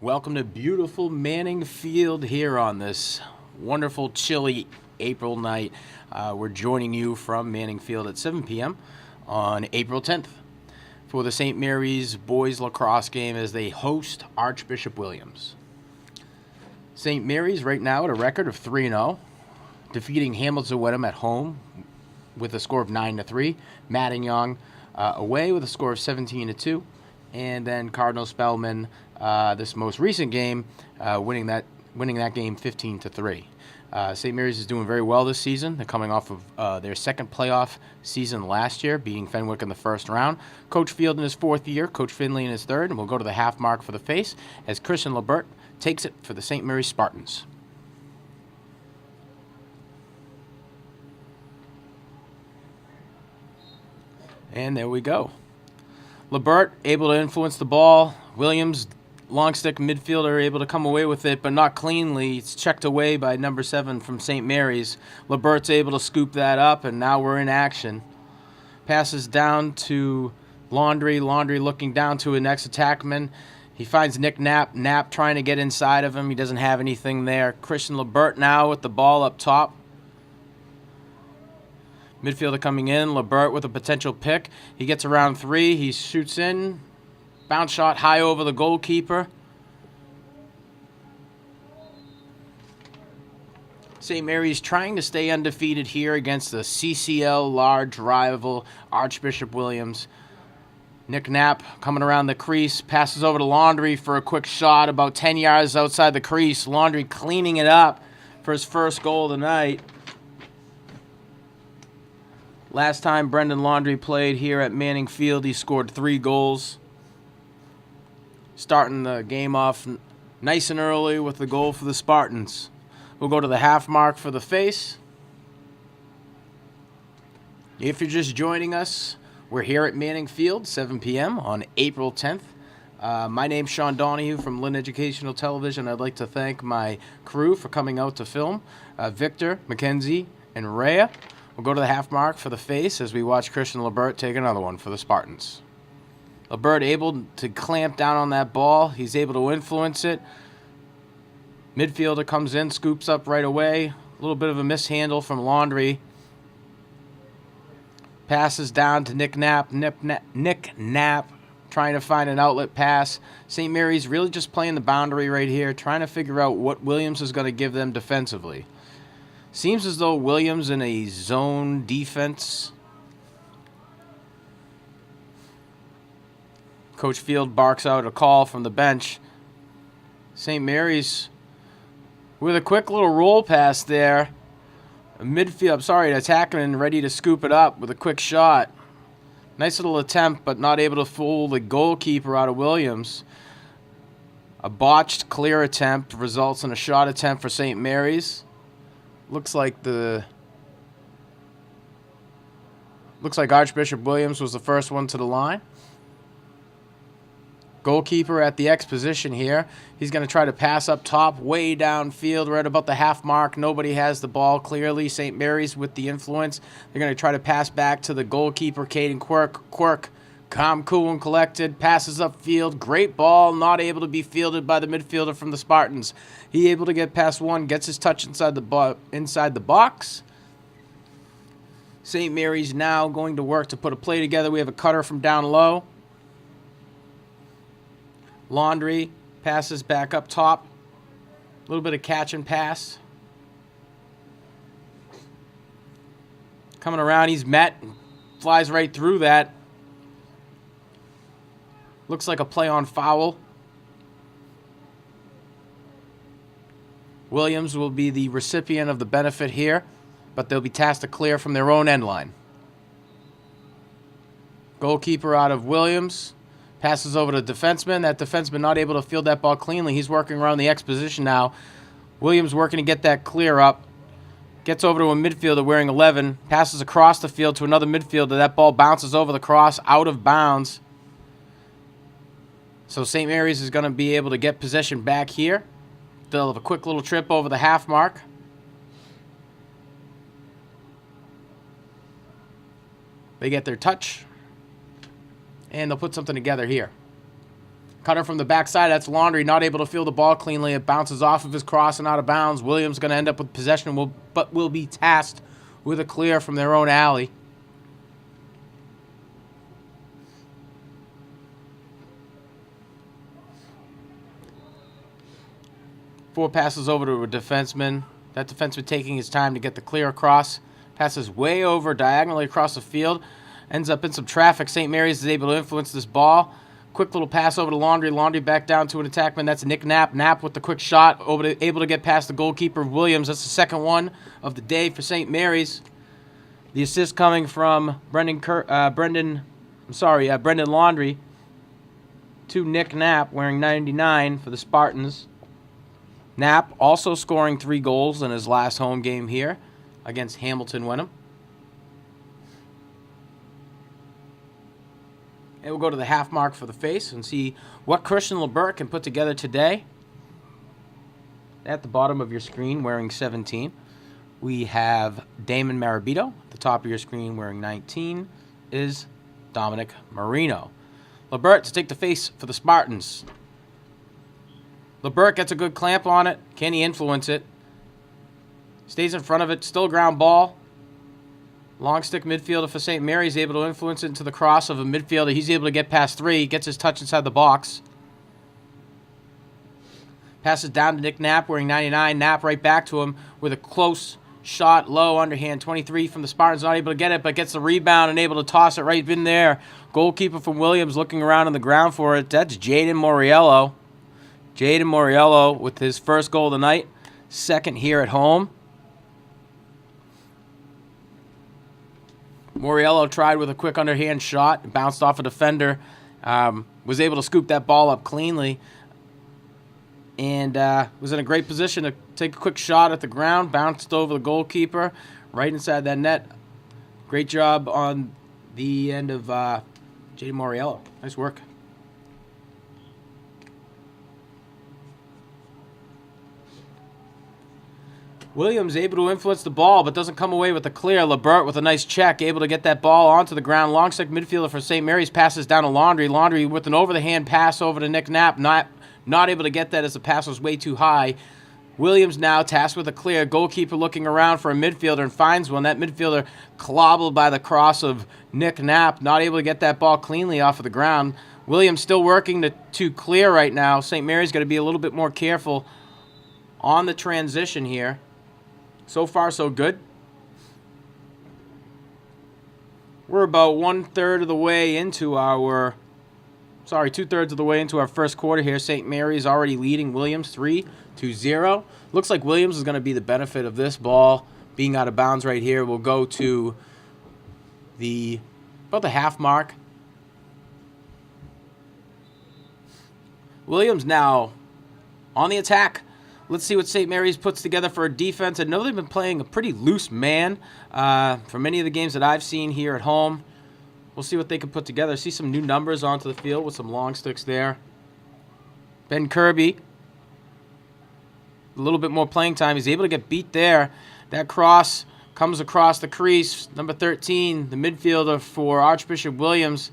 Welcome to beautiful Manning Field here on this wonderful, chilly April night. We're joining you from Manning Field at 7 p.m. on April 10th for the St. Mary's boys lacrosse game as they host Archbishop Williams. St. Mary's right now at a record of 3-0, defeating Hamilton Wenham at home with a score of 9-3. Matignon away with a score of 17-2. And then Cardinal Spellman, this most recent game, winning that game 15-3. St. Mary's is doing very well this season. They're coming off of their second playoff season last year, beating Fenwick in the first round. Coach Field in his fourth year, Coach Finley in his third, and we'll go to the half mark for the face as Christian Lebert takes it for the St. Mary's Spartans. And there we go. Lebert able to influence the ball. Williams, long stick midfielder, able to come away with it, but not cleanly. It's checked away by number 7 from St. Mary's. Lebert's able to scoop that up, and now we're in action. Passes down to Laundry. Laundry looking down to a next attackman. He finds Nick Knapp. Knapp trying to get inside of him. He doesn't have anything there. Christian Lebert now with the ball up top. Midfielder coming in, Lebert with a potential pick. He gets around 3. He shoots in. Bounce shot high over the goalkeeper. St. Mary's trying to stay undefeated here against the CCL large rival Archbishop Williams. Nick Knapp coming around the crease. Passes over to Laundry for a quick shot about 10 yards outside the crease. Laundry cleaning it up for his first goal of the night. Last time Brendan Laundry played here at Manning Field, he scored 3 goals. Starting the game off nice and early with the goal for the Spartans. We'll go to the half mark for the face. If you're just joining us, we're here at Manning Field, 7 p.m. on April 10th. My name's Sean Donahue from Lynn Educational Television. I'd like to thank my crew for coming out to film. Victor, Mackenzie, and Rhea. We'll go to the half mark for the face as we watch Christian Lebert take another one for the Spartans. Lebert able to clamp down on that ball. He's able to influence it. Midfielder comes in, scoops up right away. A little bit of a mishandle from Laundry. Passes down to Nick Knapp. Nick Knapp trying to find an outlet pass. St. Mary's really just playing the boundary right here, trying to figure out what Williams is going to give them defensively. Seems as though Williams in a zone defense. Coach Field barks out a call from the bench. St. Mary's with a quick little roll pass there. An attackman ready to scoop it up with a quick shot. Nice little attempt, but not able to fool the goalkeeper out of Williams. A botched clear attempt results in a shot attempt for St. Mary's. Looks like Archbishop Williams was the first one to the line. Goalkeeper at the X position here. He's going to try to pass up top, way downfield, right about the half mark. Nobody has the ball clearly. St. Mary's with the influence. They're going to try to pass back to the goalkeeper, Caden Quirk. Quirk, calm, cool, and collected. Passes upfield. Great ball. Not able to be fielded by the midfielder from the Spartans. He able to get past one. Gets his touch inside the box. St. Mary's now going to work to put a play together. We have a cutter from down low. Laundry passes back up top. A little bit of catch and pass. Coming around, he's met. Flies right through that. Looks like a play on foul. Williams will be the recipient of the benefit here, but they'll be tasked to clear from their own end line. Goalkeeper out of Williams. Passes over to the defenseman. That defenseman not able to field that ball cleanly. He's working around the X position now. Williams working to get that clear up. Gets over to a midfielder wearing 11. Passes across the field to another midfielder. That ball bounces over the cross, out of bounds. So St. Mary's is going to be able to get possession back here. They'll have a quick little trip over the half mark. They get their touch. And they'll put something together here. Cutter from the backside, that's Laundry, not able to field the ball cleanly. It bounces off of his cross and out of bounds. Williams going to end up with possession, but will be tasked with a clear from their own alley. Four passes over to a defenseman. That defenseman taking his time to get the clear across. Passes way over diagonally across the field. Ends up in some traffic. St. Mary's is able to influence this ball. Quick little pass over to Laundry. Laundry back down to an attackman. That's Nick Knapp. Knapp with the quick shot. Able to get past the goalkeeper, Williams. That's the second one of the day for St. Mary's. The assist coming from Brendan Laundry to Nick Knapp, wearing 99 for the Spartans. Knapp also scoring 3 goals in his last home game here against Hamilton Wenham. And we'll go to the half mark for the face and see what Christian LeBert can put together today. At the bottom of your screen, wearing 17, we have Damon Marabito. At the top of your screen, wearing 19, is Dominic Marino. LeBert to take the face for the Spartans. LeBert gets a good clamp on it. Can he influence it? Stays in front of it. Still ground ball. Long stick midfielder for St. Mary's, able to influence it into the cross of a midfielder. He's able to get past 3. Gets his touch inside the box. Passes down to Nick Knapp, wearing 99. Knapp right back to him with a close shot, low underhand. 23 from the Spartans, not able to get it, but gets the rebound and able to toss it right in there. Goalkeeper from Williams looking around on the ground for it. That's Jaden Moriello. Jaden Moriello with his first goal of the night. Second here at home. Moriello tried with a quick underhand shot, bounced off a defender, was able to scoop that ball up cleanly, and was in a great position to take a quick shot at the ground, bounced over the goalkeeper, right inside that net. Great job on the end of Jaden Moriello. Nice work. Williams able to influence the ball, but doesn't come away with a clear. LeBert with a nice check, able to get that ball onto the ground. Long stick midfielder for St. Mary's passes down to Laundry. Laundry with an over-the-hand pass over to Nick Knapp. Not able to get that as the pass was way too high. Williams now tasked with a clear. Goalkeeper looking around for a midfielder and finds one. That midfielder clobbled by the cross of Nick Knapp. Not able to get that ball cleanly off of the ground. Williams still working to clear right now. St. Mary's got to be a little bit more careful on the transition here. So far, so good. We're about 2/3 of the way into our first quarter here. St. Mary's already leading Williams 3-0. Looks like Williams is going to be the benefit of this ball being out of bounds right here. We'll go to about the half mark. Williams now on the attack. Let's see what St. Mary's puts together for a defense. I know they've been playing a pretty loose man for many of the games that I've seen here at home. We'll see what they can put together. See some new numbers onto the field with some long sticks there. Ben Kirby, a little bit more playing time. He's able to get beat there. That cross comes across the crease. Number 13, the midfielder for Archbishop Williams,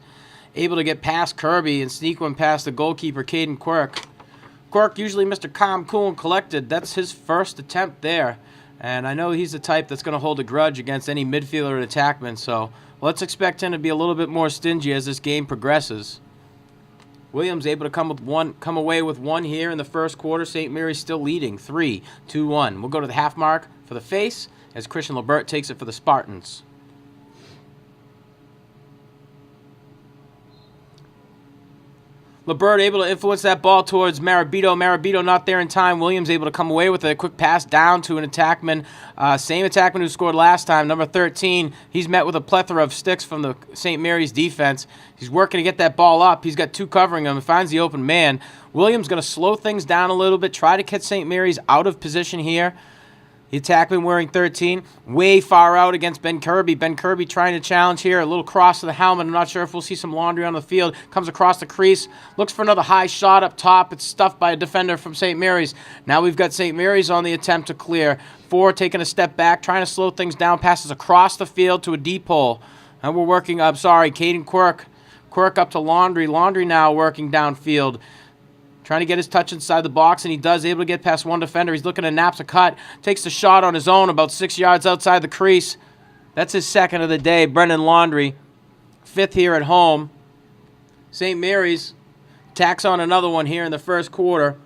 able to get past Kirby and sneak one past the goalkeeper, Caden Quirk. Quirk, usually Mr. Calm, Cool, and Collected. That's his first attempt there. And I know he's the type that's going to hold a grudge against any midfielder and attackman. So let's expect him to be a little bit more stingy as this game progresses. Williams able to come away with one here in the first quarter. St. Mary's still leading 3-2-1. We'll go to the half mark for the face as Christian LeBert takes it for the Spartans. LeBert able to influence that ball towards Marabito. Marabito not there in time. Williams able to come away with a quick pass down to an attackman. Same attackman who scored last time, number 13. He's met with a plethora of sticks from the St. Mary's defense. He's working to get that ball up. He's got 2 covering him. He finds the open man. Williams going to slow things down a little bit, try to catch St. Mary's out of position here. The attackman wearing 13, way far out against Ben Kirby. Ben Kirby trying to challenge here. A little cross to the helmet. I'm not sure if we'll see some Laundry on the field. Comes across the crease. Looks for another high shot up top. It's stuffed by a defender from St. Mary's. Now we've got St. Mary's on the attempt to clear. 4 taking a step back, trying to slow things down. Passes across the field to a deep hole. And we're working, Caden Quirk. Quirk up to Laundry. Laundry now working downfield. trying to get his touch inside the box, and he does, able to get past one defender. He's looking to naps a cut, takes the shot on his own about 6 yards outside the crease. That's his second of the day. Brendan Laundrie, 5th here at home. St. Mary's tacks on another one here in the first quarter.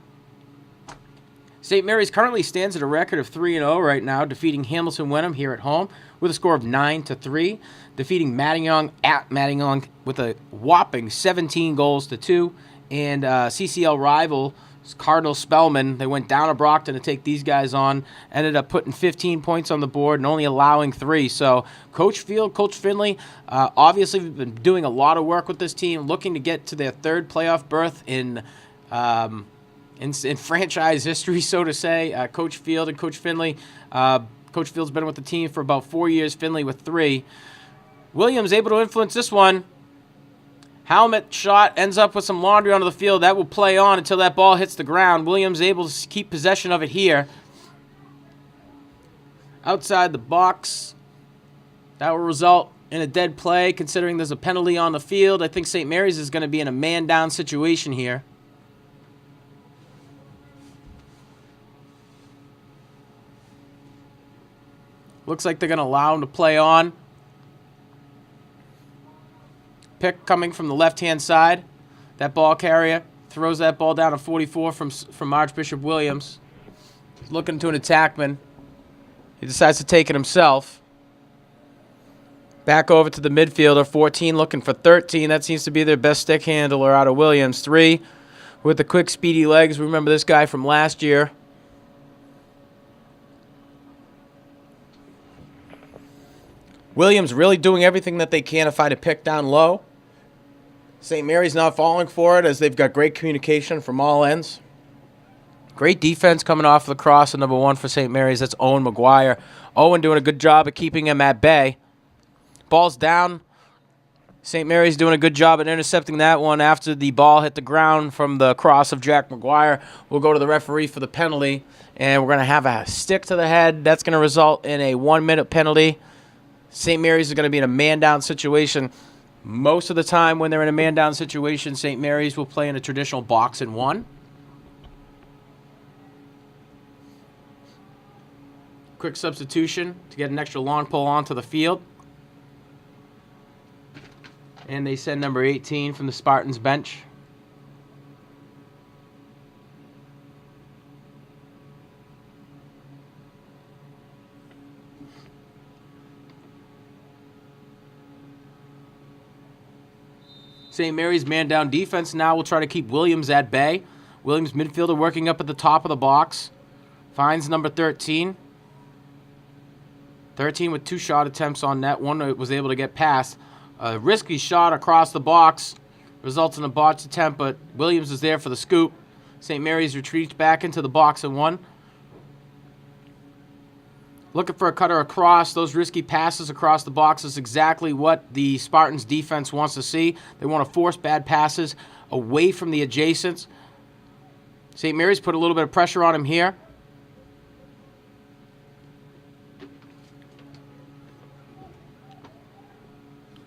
St. Mary's currently stands at a record of 3-0 right now, defeating Hamilton Wenham here at home with a score of 9-3, defeating Mattagong at Mattagong with a whopping 17 goals to 2, and CCL rival Cardinal Spellman, they went down to Brockton to take these guys on, ended up putting 15 points on the board and only allowing 3. So Coach Field, Coach Finley, obviously we've been doing a lot of work with this team, looking to get to their 3rd playoff berth in franchise history, so to say. Coach Field and Coach Finley. Coach Field's been with the team for about 4 years, Finley with 3. Williams able to influence this one. Helmet shot ends up with some laundry onto the field. That will play on until that ball hits the ground. Williams able to keep possession of it here. Outside the box. That will result in a dead play, considering there's a penalty on the field. I think St. Mary's is going to be in a man-down situation here. Looks like they're going to allow him to play on. Pick coming from the left-hand side. That ball carrier throws that ball down to 44 from Archbishop Williams. He's looking to an attackman. He decides to take it himself. Back over to the midfielder, 14 looking for 13. That seems to be their best stick handler out of Williams. 3 with the quick, speedy legs. Remember this guy from last year. Williams really doing everything that they can to find a pick down low. St. Mary's not falling for it as they've got great communication from all ends. Great defense coming off the cross, and number 1 for St. Mary's. That's Owen McGuire. Owen doing a good job of keeping him at bay. Ball's down. St. Mary's doing a good job at intercepting that one after the ball hit the ground from the cross of Jack McGuire. We'll go to the referee for the penalty, and we're going to have a stick to the head. That's going to result in a 1-minute penalty. St. Mary's is going to be in a man-down situation. Most of the time when they're in a man-down situation, St. Mary's will play in a traditional box and 1. Quick substitution to get an extra long pole onto the field. And they send number 18 from the Spartans bench. St. Mary's man-down defense now will try to keep Williams at bay. Williams midfielder working up at the top of the box. Finds number 13. 13 with 2 shot attempts on net. One was able to get past. A risky shot across the box results in a botched attempt, but Williams is there for the scoop. St. Mary's retreats back into the box and 1. Looking for a cutter across. Those risky passes across the box is exactly what the Spartans defense wants to see. They want to force bad passes away from the adjacents. St. Mary's put a little bit of pressure on him here.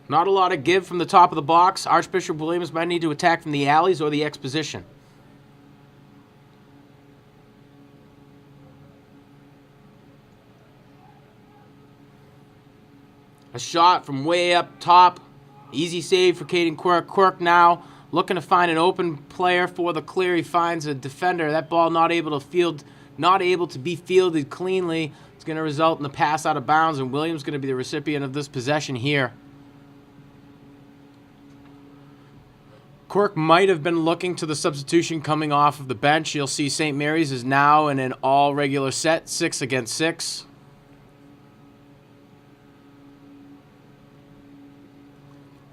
Not a lot of give from the top of the box. Archbishop Williams might need to attack from the alleys or the X position. A shot from way up top. Easy save for Caden Quirk. Quirk now looking to find an open player for the clear. He finds a defender. That ball not able to be fielded cleanly. It's going to result in the pass out of bounds, and Williams going to be the recipient of this possession here. Quirk might have been looking to the substitution coming off of the bench. You'll see St. Mary's is now in an all-regular set, 6 against 6.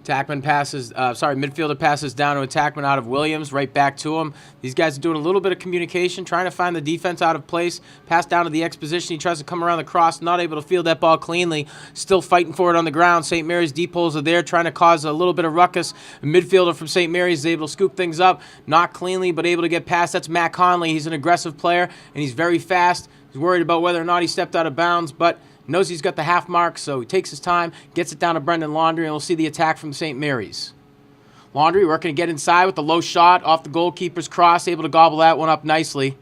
Midfielder passes down to attackman out of Williams, right back to him. These guys are doing a little bit of communication, trying to find the defense out of place. Pass down to the X position. He tries to come around the cross, not able to field that ball cleanly. Still fighting for it on the ground. St. Mary's deep holes are there, trying to cause a little bit of ruckus. A midfielder from St. Mary's is able to scoop things up, not cleanly, but able to get past. That's Matt Conley. He's an aggressive player, and he's very fast. He's worried about whether or not he stepped out of bounds, but knows he's got the half mark, so he takes his time, gets it down to Brendan Laundrie, and we'll see the attack from St. Mary's. Laundry working to get inside with the low shot off the goalkeeper's cross, able to gobble that one up nicely.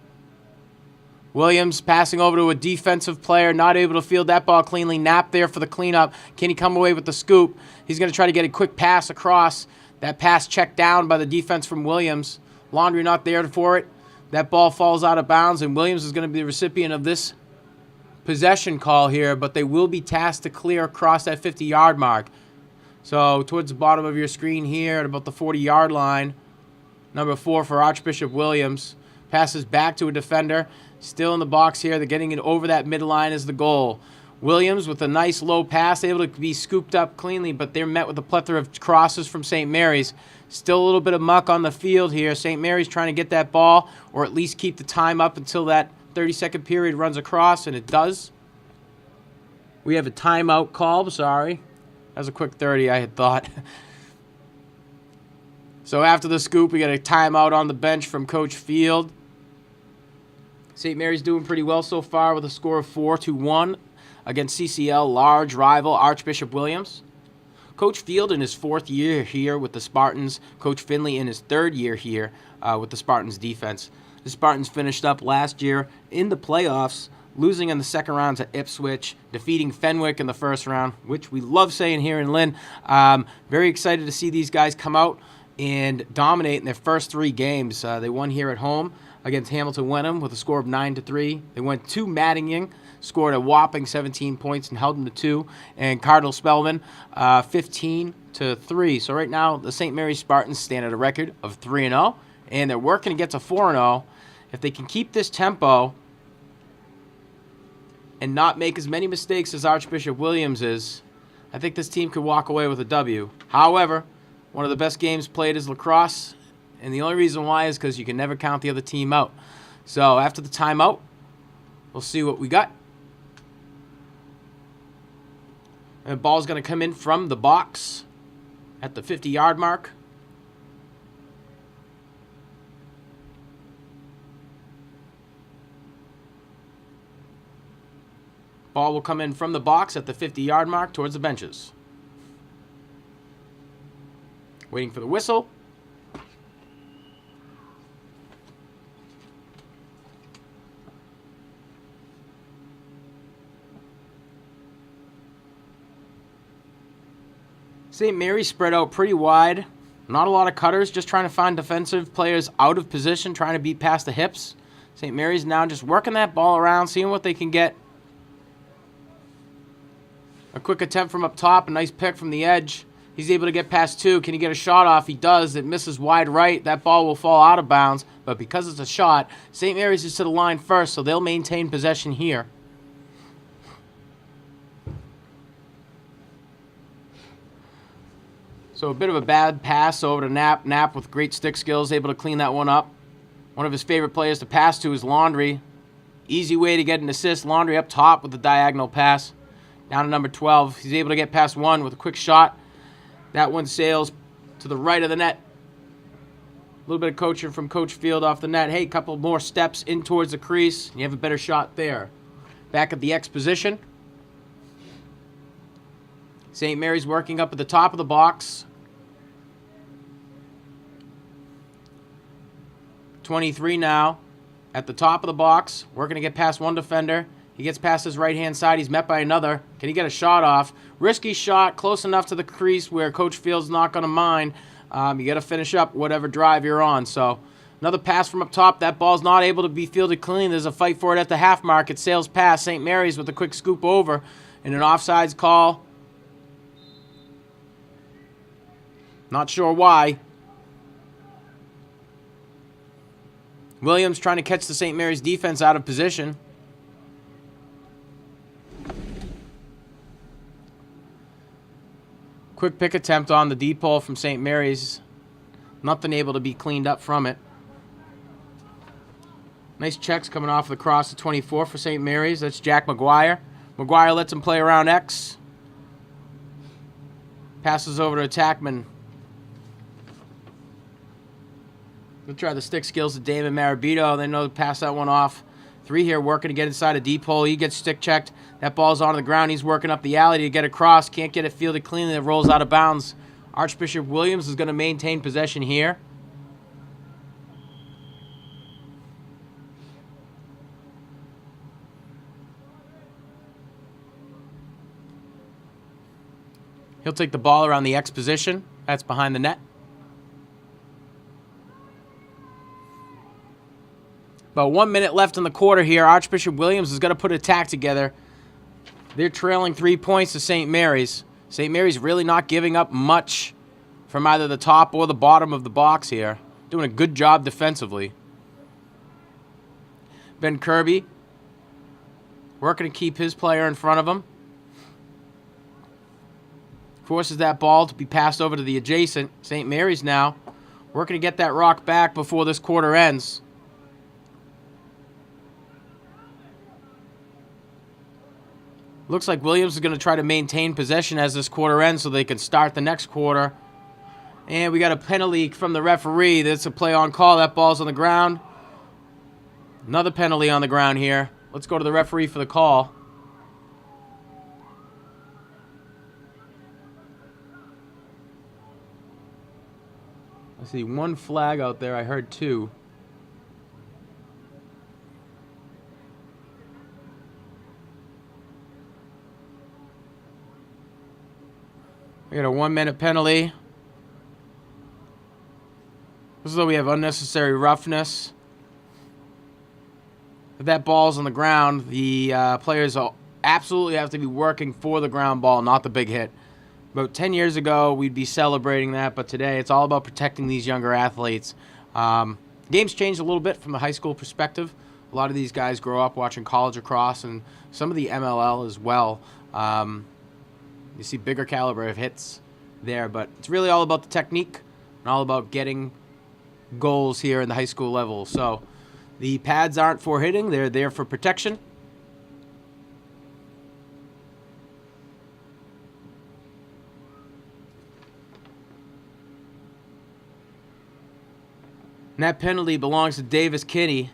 Williams passing over to a defensive player, not able to field that ball cleanly. Knapp there for the cleanup. Can he come away with the scoop? He's going to try to get a quick pass across. That pass checked down by the defense from Williams. Laundry not there for it. That ball falls out of bounds, and Williams is going to be the recipient of this possession call here, but they will be tasked to clear across that 50-yard mark. So towards the bottom of your screen here at about the 40-yard line, number 4 for Archbishop Williams. Passes back to a defender. Still in the box here. They're getting it over that midline as the goal. Williams with a nice low pass, able to be scooped up cleanly, but they're met with a plethora of crosses from St. Mary's. Still a little bit of muck on the field here. St. Mary's trying to get that ball, or at least keep the time up until that 30-second period runs across, and it does. We have a timeout call. Sorry. That was a quick 30, I had thought. So after the scoop, we got a timeout on the bench from Coach Field. St. Mary's doing pretty well so far with a score of 4-1 against CCL large rival Archbishop Williams. Coach Field in his 4th year here with the Spartans. Coach Finley in his 3rd year here with the Spartans defense. The Spartans finished up last year in the playoffs, losing in the second round to Ipswich, defeating Fenwick in the first round, which we love saying here in Lynn. Very excited to see these guys come out and dominate in their first 3 games. They won here at home against Hamilton Wenham with a score of 9-3. They went to Maddington, scored a whopping 17 points and held them to 2. And Cardinal Spellman, 15-3. So right now, the St. Mary's Spartans stand at a record of 3-0, and they're working to get to 4-0. If they can keep this tempo and not make as many mistakes as Archbishop Williams is, I think this team could walk away with a W. However, one of the best games played is lacrosse, and the only reason why is because you can never count the other team out. So after the timeout, we'll see what we got. And the ball's going to come in from the box at the 50-yard mark. Ball will come in from the box at the 50-yard mark towards the benches. Waiting for the whistle. St. Mary's spread out pretty wide. Not a lot of cutters, just trying to find defensive players out of position, trying to beat past the hips. St. Mary's now just working that ball around, seeing what they can get. A quick attempt from up top, a nice pick from the edge. He's able to get past 2. Can he get a shot off? He does. It misses wide right. That ball will fall out of bounds, but because it's a shot, St. Mary's is to the line first, so they'll maintain possession here. So a bit of a bad pass over to Knapp. Knapp with great stick skills, able to clean that one up. One of his favorite players to pass to is Laundry. Easy way to get an assist. Laundry up top with the diagonal pass. Down to number 12. He's able to get past 1 with a quick shot. That one sails to the right of the net. A little bit of coaching from Coach Field off the net. Hey, a couple more steps in towards the crease, and you have a better shot there. Back at the X position. St. Mary's working up at the top of the box. 23 now at the top of the box. Working to get past one defender. He gets past his right-hand side. He's met by another. Can he get a shot off? Risky shot, close enough to the crease where Coach Field's not going to mind. You got to finish up whatever drive you're on. So another pass from up top. That ball's not able to be fielded clean. There's a fight for it at the half mark. It sails past St. Mary's with a quick scoop over and an offsides call. Not sure why. Williams trying to catch the St. Mary's defense out of position. Quick pick attempt on the deep ball from St. Mary's. Nothing able to be cleaned up from it. Nice checks coming off the cross to 24 for St. Mary's. That's Jack McGuire. McGuire lets him play around X. Passes over to Attackman. We'll try the stick skills of Damon Marabito. They know to pass that one off. 3 here working to get inside a deep hole. He gets stick checked. That ball's onto the ground. He's working up the alley to get across. Can't get it fielded cleanly. It rolls out of bounds Archbishop Williams is going to maintain possession here. He'll take the ball around the X position. That's behind the net. About 1 minute left in the quarter here. Archbishop Williams is going to put an attack together. They're trailing 3 points to St. Mary's. St. Mary's really not giving up much from either the top or the bottom of the box here. Doing a good job defensively. Ben Kirby working to keep his player in front of him. Forces that ball to be passed over to the adjacent. St. Mary's now working to get that rock back before this quarter ends. Looks like Williams is going to try to maintain possession as this quarter ends so they can start the next quarter. And we got a penalty from the referee. That's a play on call. That ball's on the ground. Another penalty on the ground here. Let's go to the referee for the call. I see one flag out there. I heard two. We got a 1 minute penalty. This is though we have unnecessary roughness. If that ball's on the ground, the players absolutely have to be working for the ground ball, not the big hit. About 10 years ago, we'd be celebrating that, but today it's all about protecting these younger athletes. Game's changed a little bit from the high school perspective. A lot of these guys grow up watching college lacrosse and some of the MLL as well. You see bigger caliber of hits there, but it's really all about the technique and all about getting goals here in the high school level. So the pads aren't for hitting, they're there for protection. And that penalty belongs to Davis Kinney.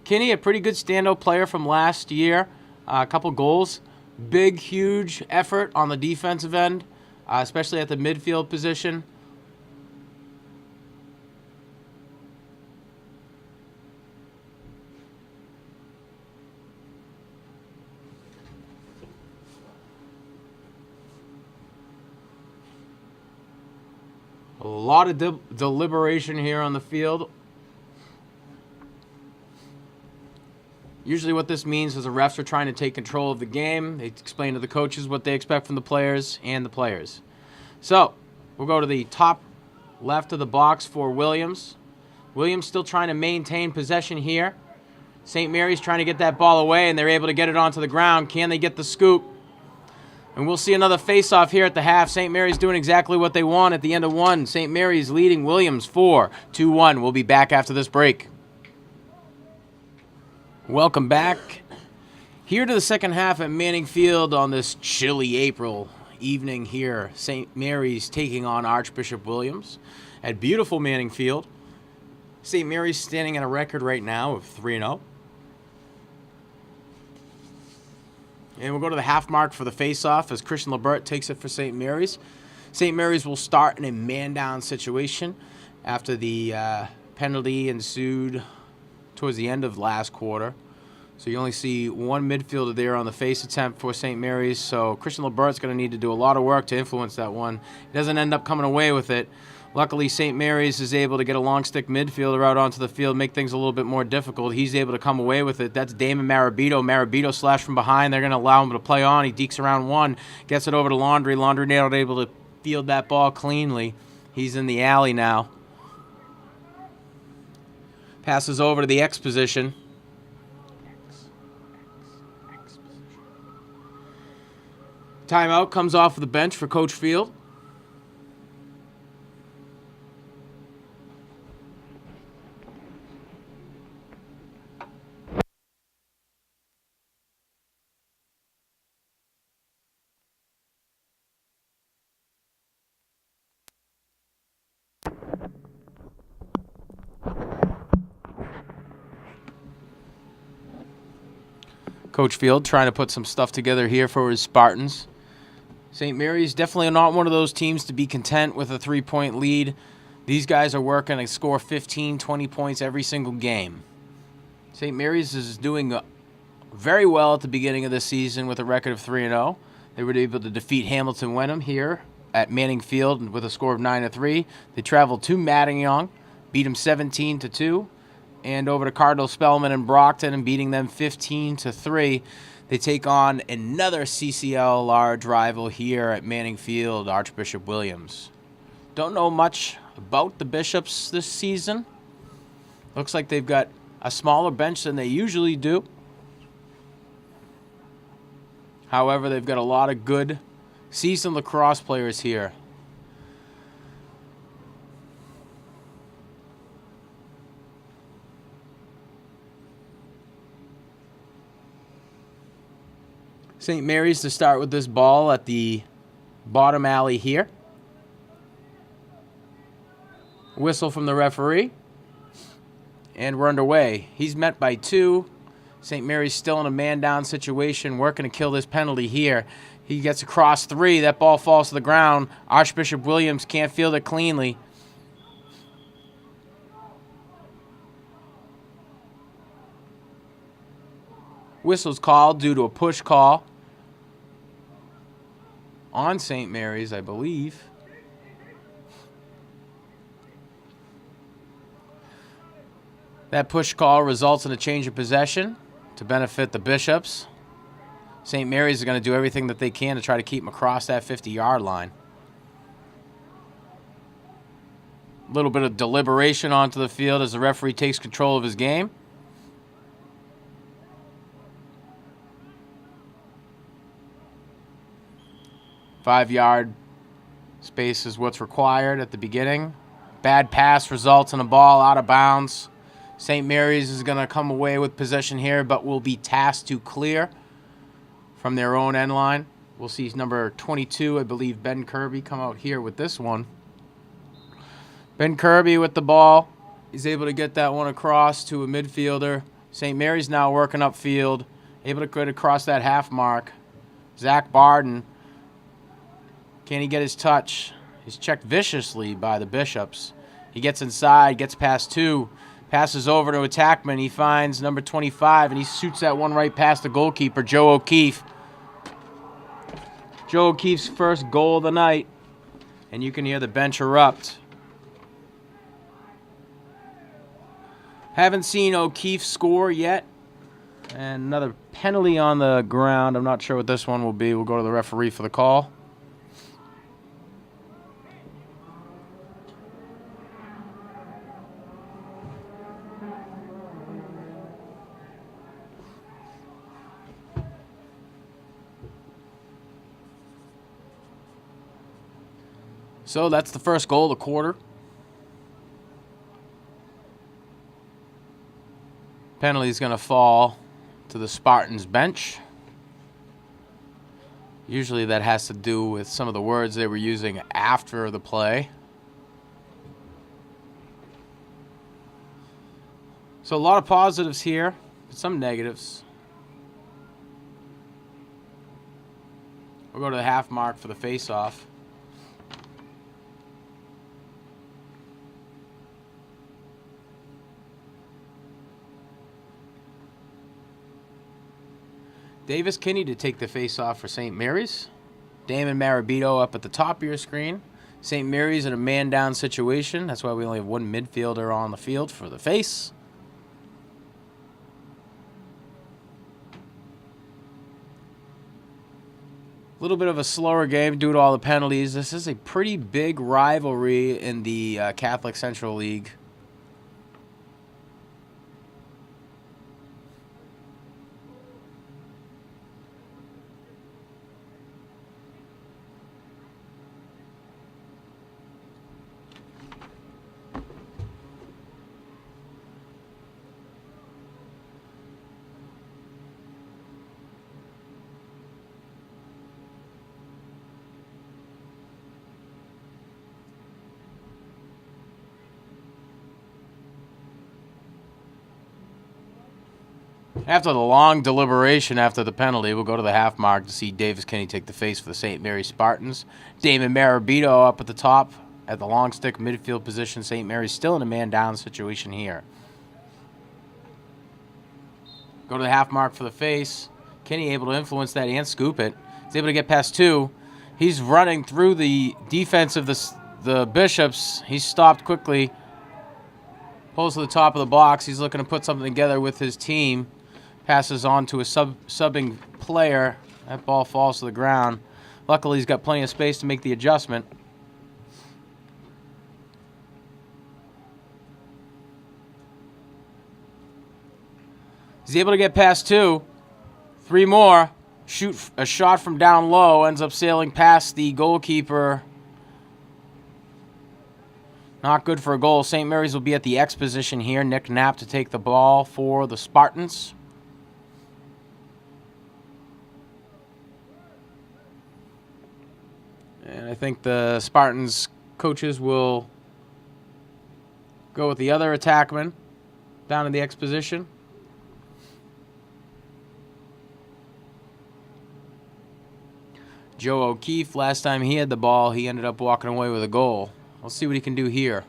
Kinney, a pretty good stand-up player from last year. A couple goals. Big, huge effort on the defensive end, especially at the midfield position. A lot of deliberation here on the field. Usually what this means is the refs are trying to take control of the game. They explain to the coaches what they expect from the players and the players. So, we'll go to the top left of the box for Williams. Williams still trying to maintain possession here. St. Mary's trying to get that ball away, and they're able to get it onto the ground. Can they get the scoop? And we'll see another face-off here at the half. St. Mary's doing exactly what they want at the end of one. St. Mary's leading Williams 4-2-1. We'll be back after this break. Welcome back. Here to the second half at Manning Field on this chilly April evening here. St. Mary's taking on Archbishop Williams at beautiful Manning Field. St. Mary's standing at a record right now of 3-0. And we'll go to the half mark for the face-off as Christian Lebert takes it for St. Mary's. St. Mary's will start in a man-down situation after the penalty ensued towards the end of last quarter. So you only see one midfielder there on the face attempt for St. Mary's. So Christian Lebert's going to need to do a lot of work to influence that one. He doesn't end up coming away with it. Luckily, St. Mary's is able to get a long stick midfielder out onto the field, make things a little bit more difficult. He's able to come away with it. That's Damon Marabito. Marabito slash from behind. They're going to allow him to play on. He dekes around one, gets it over to Laundry. Laundry not able to field that ball cleanly. He's in the alley now. Passes over to the X position. Timeout comes off of the bench for Coach Field. Coach Field trying to put some stuff together here for his Spartans. St. Mary's definitely not one of those teams to be content with a 3-point lead. These guys are working to score 15, 20 points every single game. St. Mary's is doing very well at the beginning of the season with a record of 3-0. They were able to defeat Hamilton Wenham here at Manning Field with a score of 9-3. They traveled to Matignon, beat them 17-2, and over to Cardinal Spellman and Brockton and beating them 15-3. They take on another CCL large rival here at Manning Field, Archbishop Williams. Don't know much about the Bishops this season. Looks like they've got a smaller bench than they usually do. However, they've got a lot of good seasoned lacrosse players here. St. Mary's to start with this ball at the bottom alley here. Whistle from the referee. And we're underway. He's met by 2. St. Mary's still in a man-down situation, working to kill this penalty here. He gets across 3. That ball falls to the ground. Archbishop Williams can't field it cleanly. Whistle's called due to a push call on St. Mary's, I believe. That push call results in a change of possession to benefit the Bishops. St. Mary's is going to do everything that they can to try to keep them across that 50-yard line. A little bit of deliberation onto the field as the referee takes control of his game. Five-yard space is what's required at the beginning. Bad pass results in a ball out of bounds. St. Mary's is going to come away with possession here, but will be tasked to clear from their own end line. We'll see number 22, I believe, Ben Kirby, come out here with this one. Ben Kirby with the ball. He's able to get that one across to a midfielder. St. Mary's now working upfield, able to get across that half mark. Zach Barden. Can he get his touch? He's checked viciously by the Bishops. He gets inside, gets past 2, passes over to attackman. He finds number 25, and he shoots that one right past the goalkeeper, Joe O'Keefe. Joe O'Keefe's first goal of the night, and you can hear the bench erupt. Haven't seen O'Keefe score yet. And another penalty on the ground. I'm not sure what this one will be. We'll go to the referee for the call. So that's the first goal of the quarter. Penalty is going to fall to the Spartans bench. Usually that has to do with some of the words they were using after the play. So a lot of positives here, but some negatives. We'll go to the half mark for the face-off. Davis Kinney to take the face-off for St. Mary's. Damon Marabito up at the top of your screen. St. Mary's in a man-down situation. That's why we only have one midfielder on the field for the face. A little bit of a slower game due to all the penalties. This is a pretty big rivalry in the Catholic Central League. After the long deliberation after the penalty, we'll go to the half mark to see Davis Kinney take the face for the St. Mary's Spartans. Damon Marabito up at the top at the long stick midfield position. St. Mary's still in a man-down situation here. Go to the half mark for the face. Kinney able to influence that and scoop it. He's able to get past two. He's running through the defense of the Bishops. He's stopped quickly. Pulls to the top of the box. He's looking to put something together with his team. Passes on to a subbing player. That ball falls to the ground. Luckily, he's got plenty of space to make the adjustment. He's able to get past two. Three more. Shoot a shot from down low. Ends up sailing past the goalkeeper. Not good for a goal. St. Mary's will be at the X position here. Nick Knapp to take the ball for the Spartans. And I think the Spartans coaches will go with the other attackman down in the X position. Joe O'Keefe, last time he had the ball, he ended up walking away with a goal. Let's see what he can do here.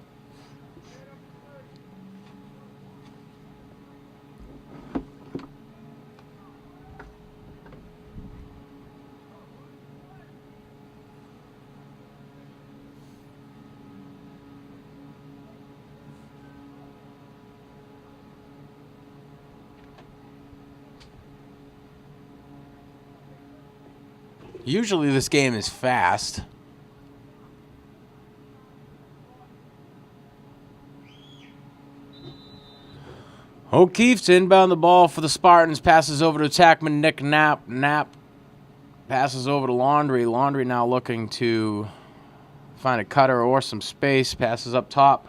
Usually this game is fast. O'Keefe to inbound the ball for the Spartans. Passes over to attackman Nick Knapp. Knapp passes over to Laundry. Laundry now looking to find a cutter or some space. Passes up top.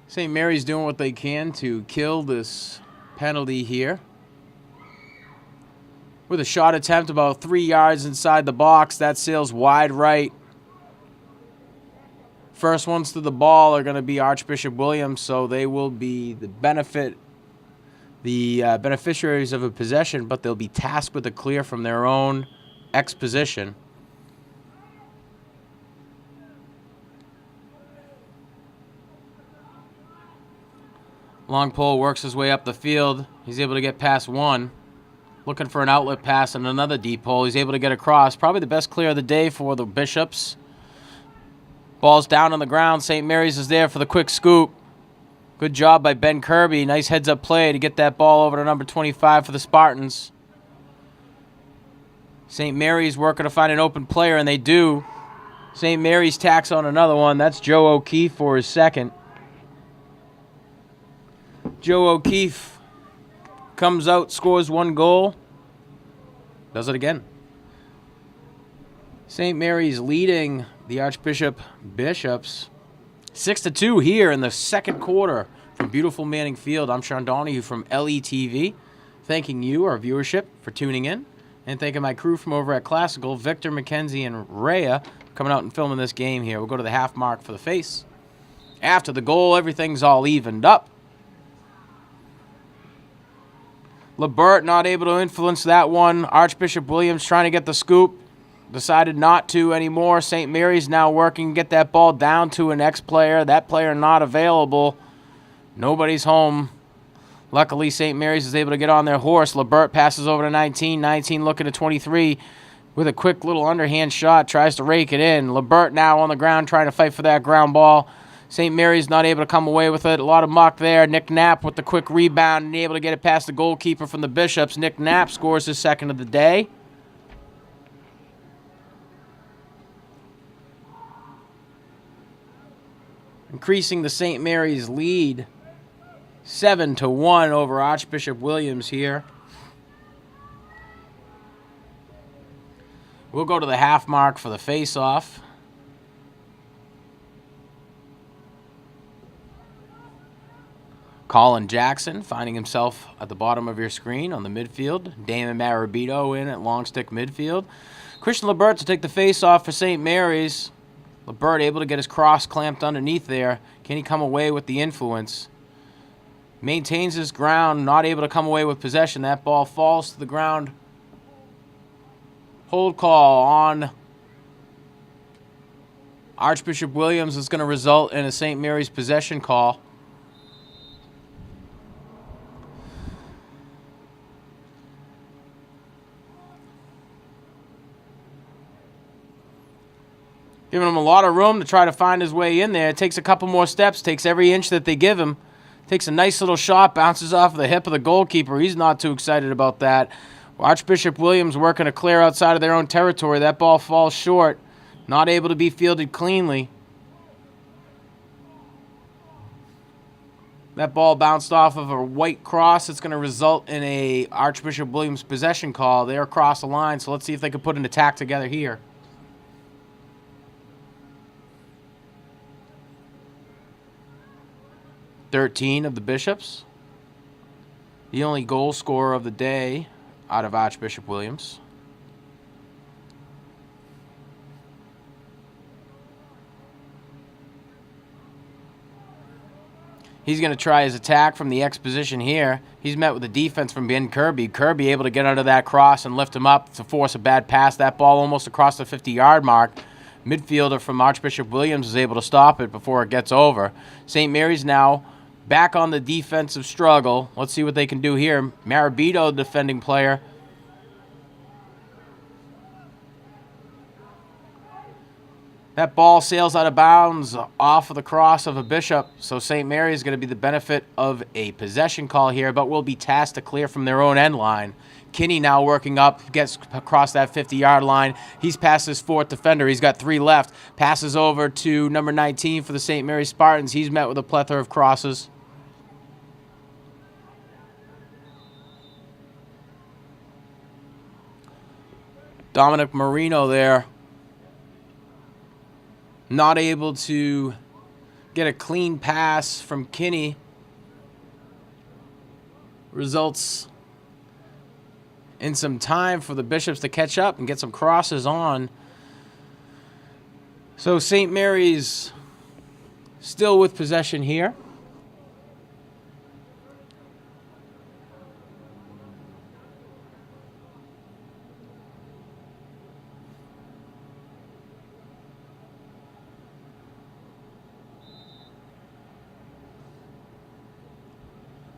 St. Mary's doing what they can to kill this penalty here. With a shot attempt about 3 yards inside the box. That sails wide right. First ones to the ball are going to be Archbishop Williams, so they will be the beneficiaries of a possession, but they'll be tasked with a clear from their own X position. Long pole works his way up the field. He's able to get past one. Looking for an outlet pass and another deep hole. He's able to get across. Probably the best clear of the day for the Bishops. Ball's down on the ground. St. Mary's is there for the quick scoop. Good job by Ben Kirby. Nice heads-up play to get that ball over to number 25 for the Spartans. St. Mary's working to find an open player, and they do. St. Mary's tacks on another one. That's Joe O'Keefe for his second. Joe O'Keefe comes out, scores one goal. Does it again. St. Mary's leading the Archbishop Bishops 6-2 here in the second quarter from beautiful Manning Field. I'm Sean Donahue from LETV. Thanking you, our viewership, for tuning in. And thanking my crew from over at Classical, Victor, McKenzie, and Rhea, coming out and filming this game here. We'll go to the half mark for the face. After the goal, everything's all evened up. LeBert not able to influence that one. Archbishop Williams trying to get the scoop. Decided not to anymore. St. Mary's now working to get that ball down to an ex-player. That player not available. Nobody's home. Luckily, St. Mary's is able to get on their horse. LeBert passes over to 19. 19 looking at 23 with a quick little underhand shot. Tries to rake it in. LeBert now on the ground trying to fight for that ground ball. St. Mary's not able to come away with it. A lot of muck there. Nick Knapp with the quick rebound and able to get it past the goalkeeper from the Bishops. Nick Knapp scores his second of the day. Increasing the St. Mary's lead 7-1 over Archbishop Williams here. We'll go to the half mark for the face-off. Colin Jackson finding himself at the bottom of your screen on the midfield. Damon Marabito in at long stick midfield. Christian LeBert to take the face-off for St. Mary's. LeBert able to get his cross clamped underneath there. Can he come away with the influence? maintains his ground, not able to come away with possession. That ball falls to the ground. Hold call on Archbishop Williams is going to result in a St. Mary's possession call. Giving him a lot of room to try to find his way in there. It takes a couple more steps, takes every inch that they give him. Takes a nice little shot, bounces off the hip of the goalkeeper. He's not too excited about that. Archbishop Williams working to clear outside of their own territory. That ball falls short. Not able to be fielded cleanly. That ball bounced off of a white cross. It's going to result in a Archbishop Williams possession call. They're across the line, so let's see if they can put an attack together here. (13) of the Bishops. The only goal scorer of the day out of Archbishop Williams. He's going to try his attack from the X position here. He's met with the defense from Ben Kirby. Kirby able to get under that cross and lift him up to force a bad pass. That ball almost across the 50-yard mark. Midfielder from Archbishop Williams is able to stop it before it gets over. St. Mary's now back on the defensive struggle. Let's see what they can do here. Marabito, the defending player. That ball sails out of bounds off of the cross of a Bishop. So St. Mary is going to be the benefit of a possession call here, but will be tasked to clear from their own end line. Kinney now working up, gets across that 50-yard line. He's past his fourth defender. He's got 3 left. Passes over to number 19 for the St. Mary Spartans. He's met with a plethora of crosses. Dominic Marino there. Not able to get a clean pass from Kinney. Results in some time for the Bishops to catch up and get some crosses on. So St. Mary's still with possession here.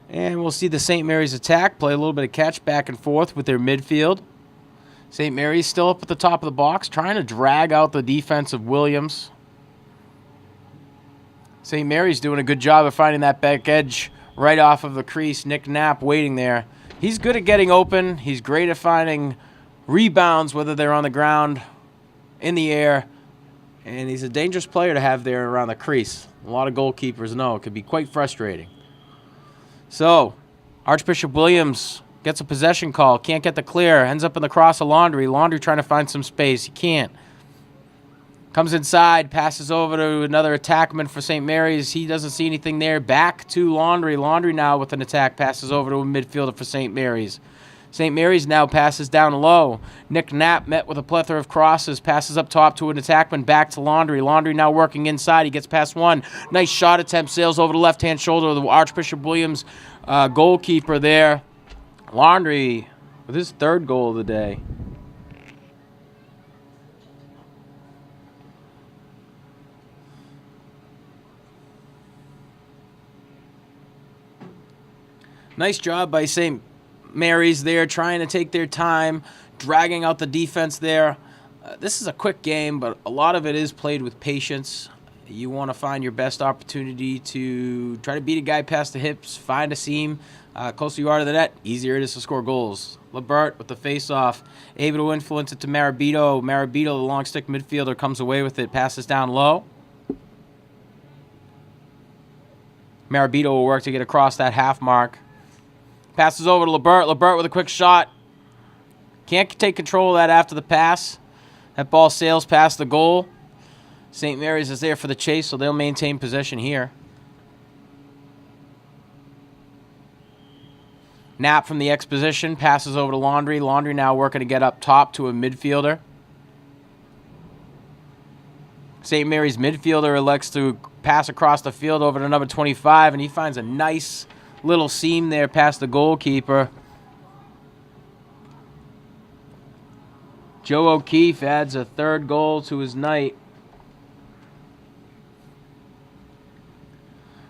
And we'll see the St. Mary's attack play a little bit of catch back and forth with their midfield. St. Mary's still up at the top of the box, trying to drag out the defense of Williams. St. Mary's doing a good job of finding that back edge right off of the crease. Nick Knapp waiting there. He's good at getting open. He's great at finding rebounds, whether they're on the ground, in the air. And he's a dangerous player to have there around the crease. A lot of goalkeepers know it could be quite frustrating. So, Archbishop Williams gets a possession call. Can't get the clear. Ends up in the cross of Laundry. Laundry trying to find some space. He can't. Comes inside. Passes over to another attackman for St. Mary's. He doesn't see anything there. Back to Laundry. Laundry now with an attack. Passes over to a midfielder for St. Mary's. St. Mary's now passes down low. Nick Knapp met with a plethora of crosses. Passes up top to an attackman. Back to Laundry. Laundry now working inside. He gets past one. Nice shot attempt. Sails over the left-hand shoulder of the Archbishop Williams goalkeeper there. Laundry with his 3rd goal of the day. Nice job by St. Mary's there, trying to take their time, dragging out the defense there. This is a quick game, but a lot of it is played with patience. You want to find your best opportunity to try to beat a guy past the hips, find a seam. Closer you are to the net, easier it is to score goals. Lebert with the face-off, able to influence it to Marabito. Marabito, the long stick midfielder, comes away with it, passes down low. Marabito will work to get across that half mark. Passes over to Lebert. Lebert with a quick shot. Can't take control of that after the pass. That ball sails past the goal. St. Mary's is there for the chase, so they'll maintain possession here. Knapp from the X position. Passes over to Laundry. Laundry now working to get up top to a midfielder. St. Mary's midfielder elects to pass across the field over to number 25, and he finds a nice little seam there past the goalkeeper. Joe O'Keefe adds a third goal to his night.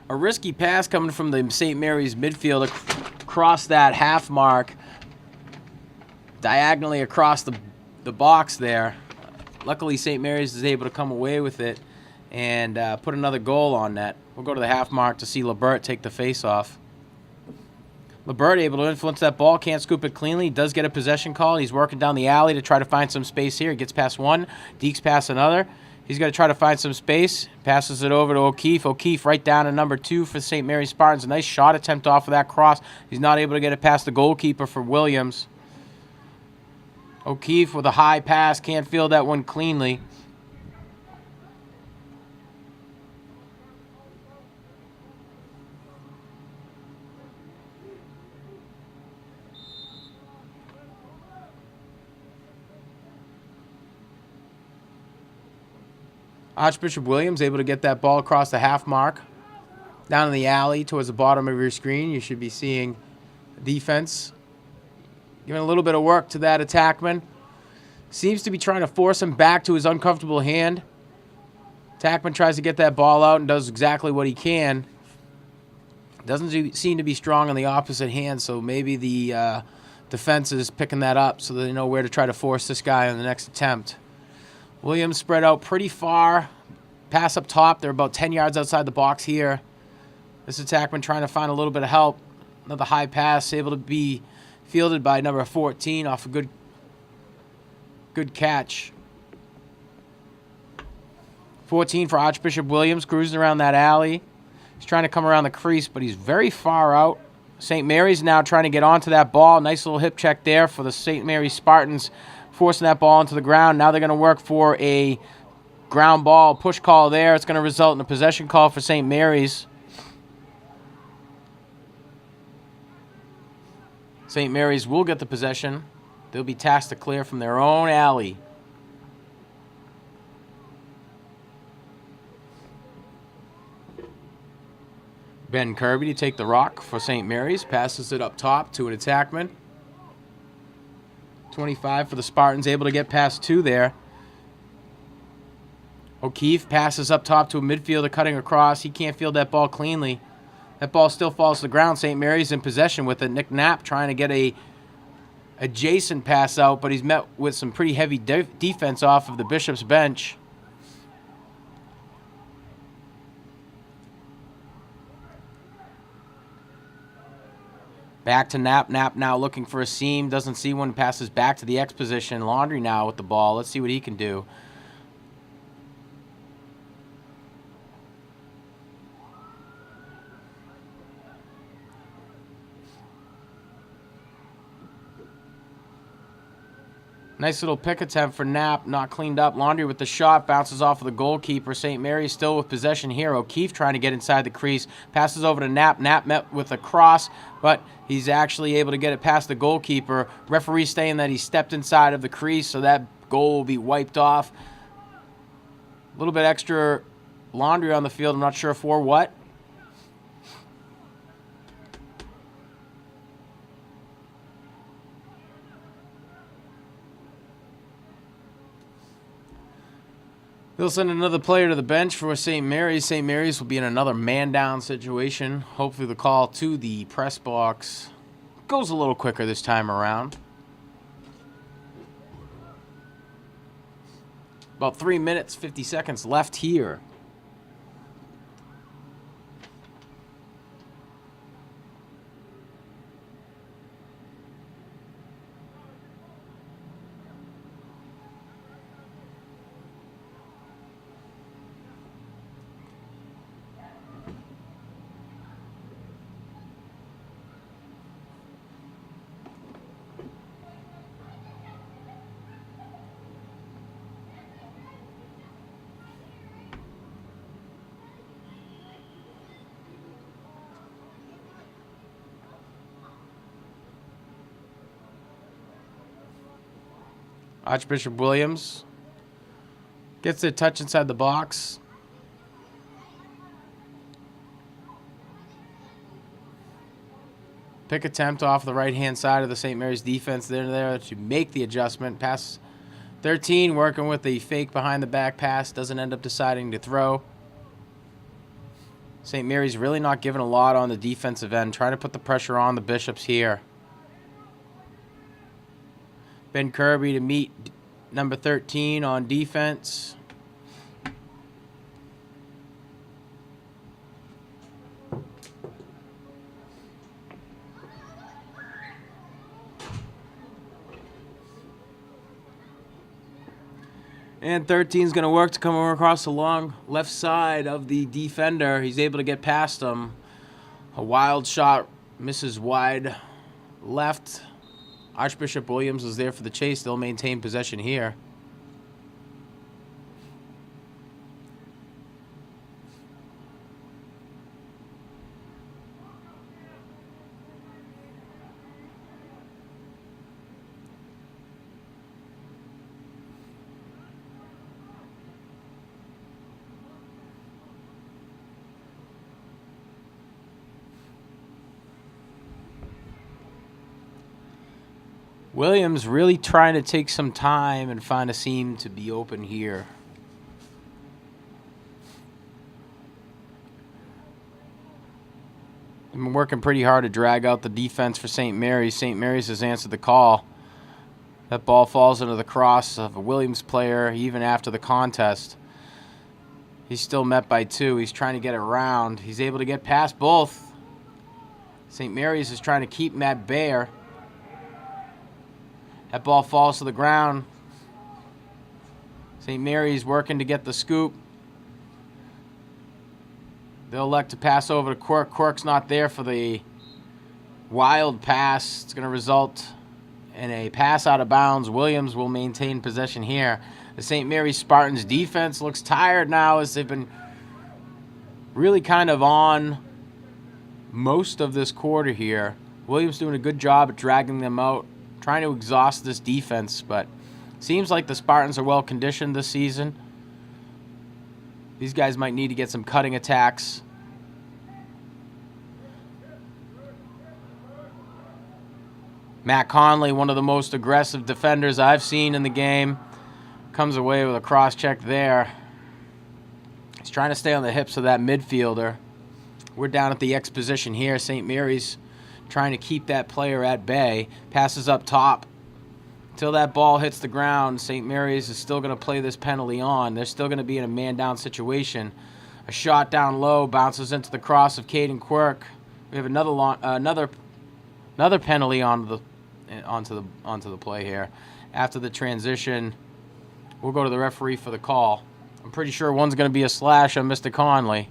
A risky pass coming from the St. Mary's midfield across that half mark, diagonally across the box there. Luckily, St. Mary's is able to come away with it and put another goal on net. We'll go to the half mark to see Lebert take the face-off. Lebert able to influence that ball, can't scoop it cleanly. He does get a possession call. He's working down the alley to try to find some space here. He gets past one, Deeks past another. He's going to try to find some space. Passes it over to O'Keefe. O'Keefe right down to number 2 for St. Mary's Spartans. A nice shot attempt off of that cross. He's not able to get it past the goalkeeper for Williams. O'Keefe with a high pass. Can't field that one cleanly. Archbishop Williams able to get that ball across the half mark. Down in the alley towards the bottom of your screen, you should be seeing defense giving a little bit of work to that attackman. Seems to be trying to force him back to his uncomfortable hand. Attackman tries to get that ball out and does exactly what he can. Doesn't seem to be strong on the opposite hand, so maybe the defense is picking that up so they know where to try to force this guy on the next attempt. Williams spread out pretty far. Pass up top. They're about 10 yards outside the box here. This attackman trying to find a little bit of help. Another high pass able to be fielded by number 14 off a good catch. 14 for Archbishop Williams, cruising around that alley. He's trying to come around the crease, but he's very far out. St. Mary's now trying to get onto that ball. Nice little hip check there for the St. Mary's Spartans, forcing that ball into the ground. Now they're going to work for a ground ball push call there. It's going to result in a possession call for St. Mary's. St. Mary's will get the possession. They'll be tasked to clear from their own alley. Ben Kirby to take the rock for St. Mary's. Passes it up top to an attackman. 25 for the Spartans, able to get past 2 there. O'Keefe passes up top to a midfielder cutting across. He can't field that ball cleanly. That ball still falls to the ground. St. Mary's in possession with it. Nick Knapp trying to get a adjacent pass out, but he's met with some pretty heavy defense off of the Bishop's bench. Back to Knapp. Knapp now looking for a seam. Doesn't see one. Passes back to the X position. Laundry now with the ball. Let's see what he can do. Nice little pick attempt for Knapp. Not cleaned up. Laundry with the shot. Bounces off of the goalkeeper. St. Mary's still with possession here. O'Keefe trying to get inside the crease. Passes over to Knapp. Knapp met with a cross, but he's actually able to get it past the goalkeeper. Referee saying that he stepped inside of the crease, so that goal will be wiped off. A little bit extra Laundry on the field. I'm not sure for what. They'll send another player to the bench for St. Mary's. St. Mary's will be in another man-down situation. Hopefully the call to the press box goes a little quicker this time around. About 3 minutes, 50 seconds left here. Archbishop Williams gets a touch inside the box. Pick attempt off the right-hand side of the St. Mary's defense. They're there to make the adjustment. Pass 13, working with the fake behind-the-back pass. Doesn't end up deciding to throw. St. Mary's really not giving a lot on the defensive end. Trying to put the pressure on the Bishops here. Ben Kirby to meet number 13 on defense. And 13 is going to work to come across the long left side of the defender. He's able to get past him. A wild shot misses wide left. Archbishop Williams is there for the chase. They'll maintain possession here. Williams really trying to take some time and find a seam to be open here. They've been working pretty hard to drag out the defense for St. Mary's. St. Mary's has answered the call. That ball falls into the cross of a Williams player even after the contest. He's still met by two. He's trying to get it around. He's able to get past both. St. Mary's is trying to keep him at bay. That ball falls to the ground. St. Mary's working to get the scoop. They'll elect to pass over to Quirk. Quirk's not there for the wild pass. It's going to result in a pass out of bounds. Williams will maintain possession here. The St. Mary's Spartans defense looks tired now as they've been really kind of on most of this quarter here. Williams doing a good job at dragging them out, trying to exhaust this defense, but seems like the Spartans are well conditioned this season. These guys might need to get some cutting attacks. Matt Conley, one of the most aggressive defenders I've seen in the game, comes away with a cross check there. He's trying to stay on the hips of that midfielder. We're down at the X position here. St. Mary's trying to keep that player at bay. Passes up top. Until that ball hits the ground, St. Mary's is still going to play this penalty on. They're still going to be in a man-down situation. A shot down low bounces into the cross of Caden Quirk. We have another penalty onto the play here. After the transition, we'll go to the referee for the call. I'm pretty sure one's going to be a slash on Mr. Conley.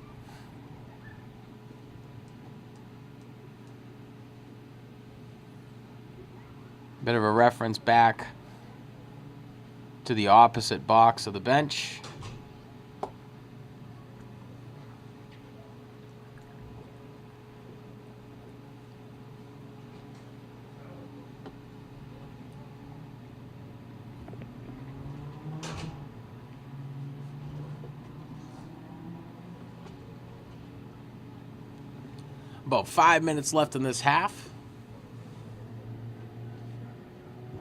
Bit of a reference back to the opposite box of the bench. About 5 minutes left in this half.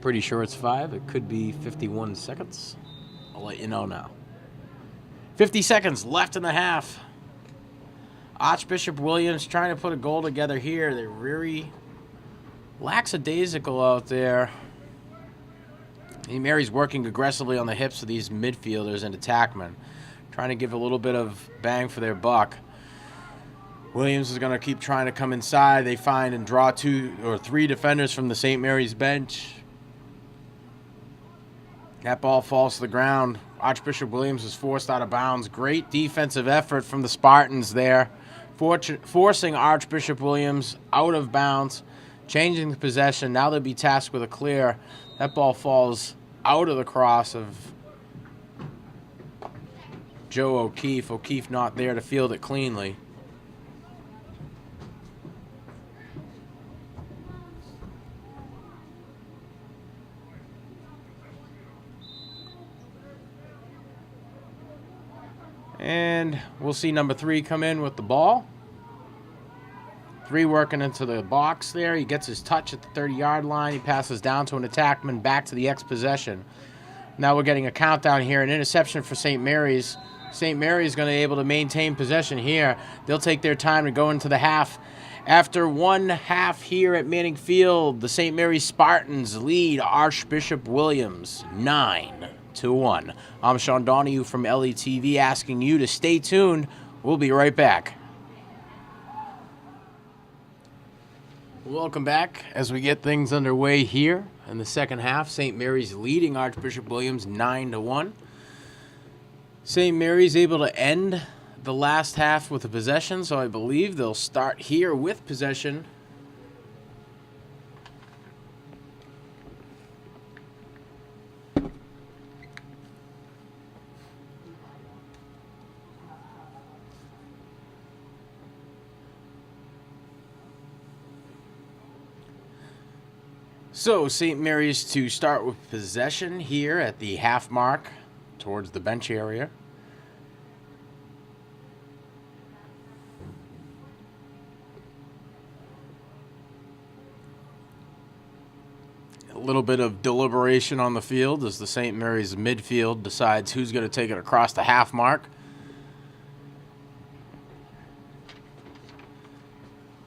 Pretty sure it's 5. It could be 51 seconds. I'll let you know now. 50 seconds left in the half. Archbishop Williams trying to put a goal together here. They're very lackadaisical out there. Mary's working aggressively on the hips of these midfielders and attackmen, trying to give a little bit of bang for their buck. Williams is going to keep trying to come inside. They find and draw 2 or 3 defenders from the St. Mary's bench. That ball falls to the ground. Archbishop Williams is forced out of bounds. Great defensive effort from the Spartans there, forcing Archbishop Williams out of bounds, changing the possession. Now they'll be tasked with a clear. That ball falls out of the cross of Joe O'Keefe. O'Keefe not there to field it cleanly. And we'll see number 3 come in with the ball. 3 working into the box there. He gets his touch at the 30-yard line. He passes down to an attackman, back to the X possession. Now we're getting a countdown here. An interception for St. Mary's. St. Mary's going to be able to maintain possession here. They'll take their time to go into the half. After one half here at Manning Field, the St. Mary's Spartans lead Archbishop Williams 9-1. I'm Sean Donahue from LETV asking you to stay tuned. We'll be right back. Welcome back as we get things underway here in the second half. St. Mary's leading Archbishop Williams 9-1. St. Mary's able to end the last half with a possession, so I believe they'll start here with possession. So St. Mary's to start with possession here at the half mark towards the bench area. A little bit of deliberation on the field as the St. Mary's midfield decides who's going to take it across the half mark.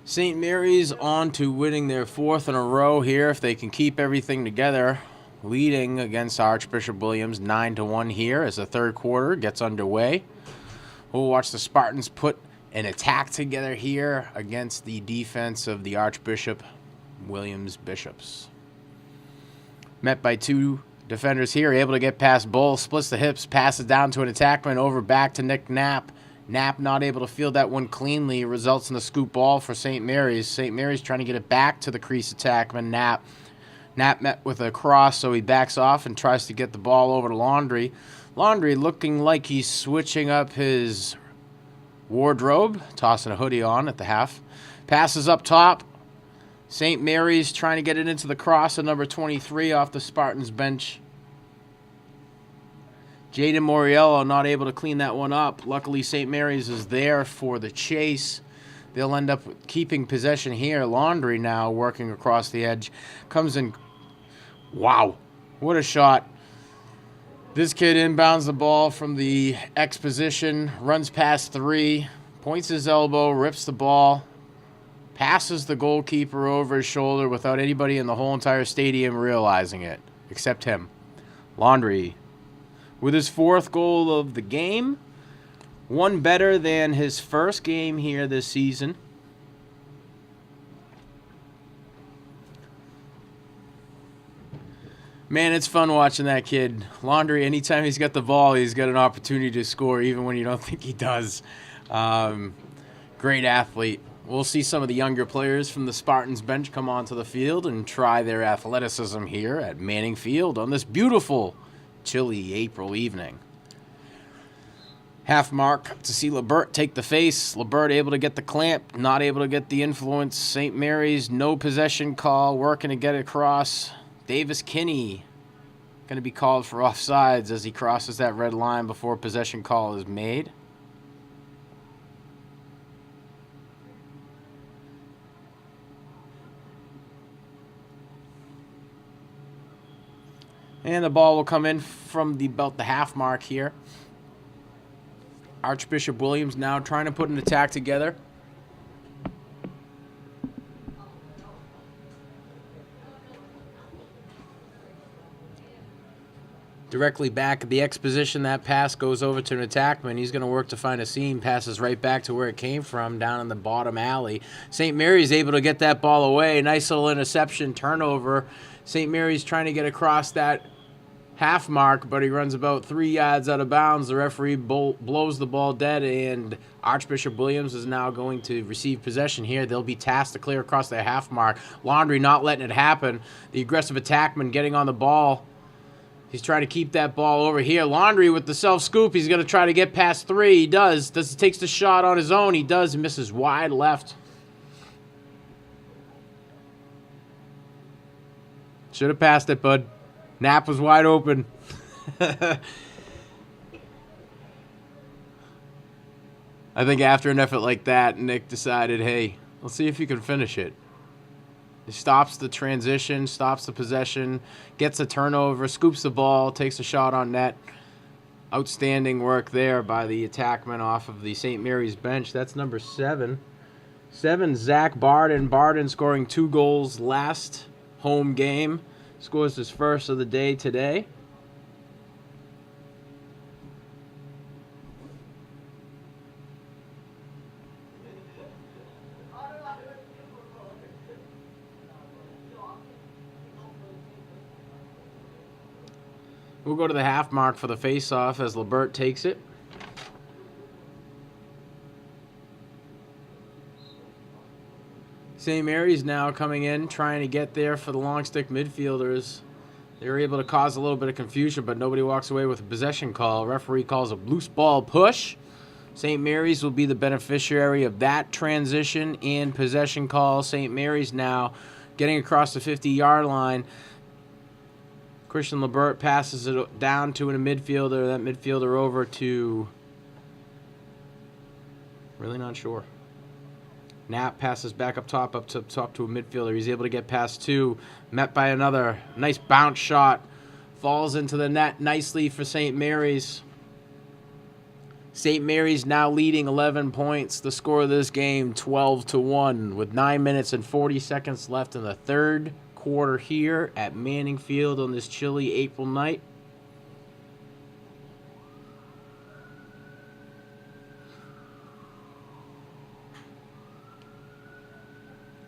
St. Mary's on to winning their 4th in a row here if they can keep everything together, leading against Archbishop Williams 9-1 here as the third quarter gets underway. We'll watch the Spartans put an attack together here against the defense of the Archbishop Williams Bishops. Met by 2 defenders here, able to get past Bull, splits the hips, passes down to an attackman, over back to Nick Knapp. Knapp not able to field that one cleanly, results in a scoop ball for St. Mary's. St. Mary's trying to get it back to the crease attackman, Knapp. Knapp met with a cross, so he backs off and tries to get the ball over to Laundry. Laundry looking like he's switching up his wardrobe, tossing a hoodie on at the half. Passes up top. St. Mary's trying to get it into the cross of number 23 off the Spartans bench. Jaden Moriello not able to clean that one up. Luckily, St. Mary's is there for the chase. They'll end up keeping possession here. Laundry now working across the edge. Comes in. Wow, what a shot. This kid inbounds the ball from the X position, runs past 3, points his elbow, rips the ball, passes the goalkeeper over his shoulder without anybody in the whole entire stadium realizing it, except him. Laundry with his 4th goal of the game, one better than his first game here this season. Man, it's fun watching that kid. Laundry, anytime he's got the ball, he's got an opportunity to score, even when you don't think he does. Great athlete. We'll see some of the younger players from the Spartans bench come onto the field and try their athleticism here at Manning Field on this beautiful, chilly April evening. Half mark to see Lebert take the face. Lebert able to get the clamp, not able to get the influence. St. Mary's, no possession call, working to get it across. Davis Kinney going to be called for offsides as he crosses that red line before possession call is made. And the ball will come in from about the half mark here. Archbishop Williams now trying to put an attack together. Directly back at the X position, that pass goes over to an attackman. He's going to work to find a seam, passes right back to where it came from, down in the bottom alley. St. Mary's able to get that ball away. Nice little interception, turnover. St. Mary's trying to get across that half mark, but he runs about 3 yards out of bounds. The referee blows the ball dead, and Archbishop Williams is now going to receive possession here. They'll be tasked to clear across their half mark. Laundry not letting it happen. The aggressive attackman getting on the ball. He's trying to keep that ball over here. Laundry with the self-scoop. He's going to try to get past 3. He does. Takes the shot on his own. He does. He misses wide left. Should have passed it, bud. Knapp was wide open. I think after an effort like that, Nick decided, hey, Let's see if he can finish it. He stops the transition, stops the possession, gets a turnover, scoops the ball, takes a shot on net. Outstanding work there by the attackman off of the St. Mary's bench. That's number 7. 7, Zach Barden. Barden scoring 2 goals last home game. Scores his first of the day today. We'll go to the half mark for the face-off as Lebert takes it. St. Mary's now coming in, trying to get there for the long stick midfielders. They were able to cause a little bit of confusion, but nobody walks away with a possession call. Referee calls a loose ball push. St. Mary's will be the beneficiary of that transition and possession call. St. Mary's now getting across the 50-yard line. Christian Lebert passes it down to a midfielder. That midfielder over to... really not sure. Knapp passes back up top to a midfielder. He's able to get past 2. Met by another nice bounce shot. Falls into the net nicely for St. Mary's. St. Mary's now leading 11 points. The score of this game, 12-1, with 9 minutes and 40 seconds left in the third quarter here at Manning Field on this chilly April night.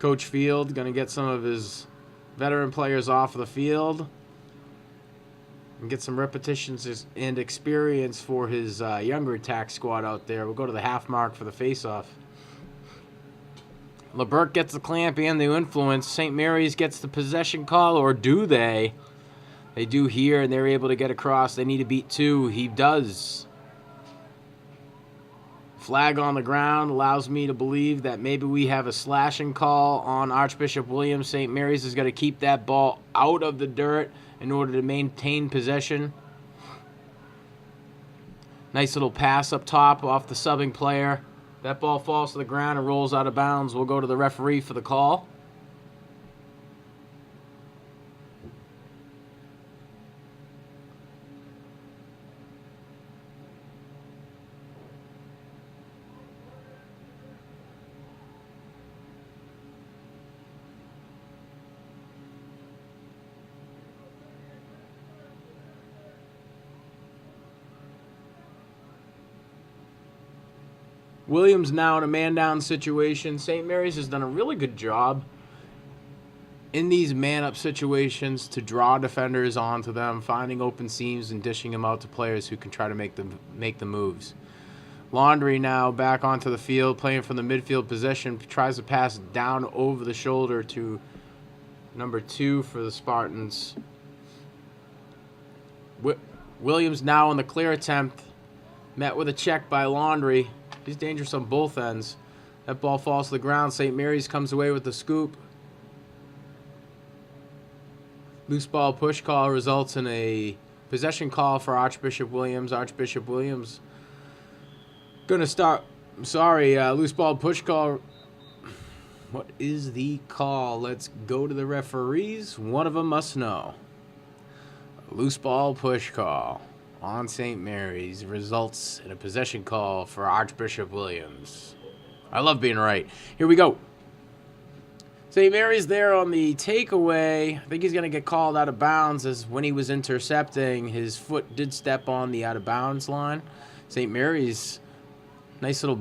Coach Field going to get some of his veteran players off of the field and get some repetitions and experience for his younger attack squad out there. We'll go to the half mark for the face-off. Lebert gets the clamp and the influence. St. Mary's gets the possession call, or do they? They do here, and they're able to get across. They need to beat 2. He does. Flag on the ground allows me to believe that maybe we have a slashing call on Archbishop Williams. St. Mary's is going to keep that ball out of the dirt in order to maintain possession. Nice little pass up top off the subbing player. That ball falls to the ground and rolls out of bounds. We'll go to the referee for the call. Williams now in a man-down situation. St. Mary's has done a really good job in these man-up situations to draw defenders onto them, finding open seams and dishing them out to players who can try to make the moves. Laundry now back onto the field, playing from the midfield position, tries to pass down over the shoulder to number 2 for the Spartans. Williams now in the clear attempt, met with a check by Laundry. He's dangerous on both ends. That ball falls to the ground. St. Mary's comes away with the scoop. Loose ball push call results in a possession call for Archbishop Williams. Archbishop Williams going to start. Loose ball push call. What is the call? Let's go to the referees. One of them must know. Loose ball push call on St. Mary's results in a possession call for Archbishop Williams. I love being right. Here we go. St. Mary's there on the takeaway. I think he's going to get called out of bounds, as when he was intercepting, his foot did step on the out of bounds line. St. Mary's, nice little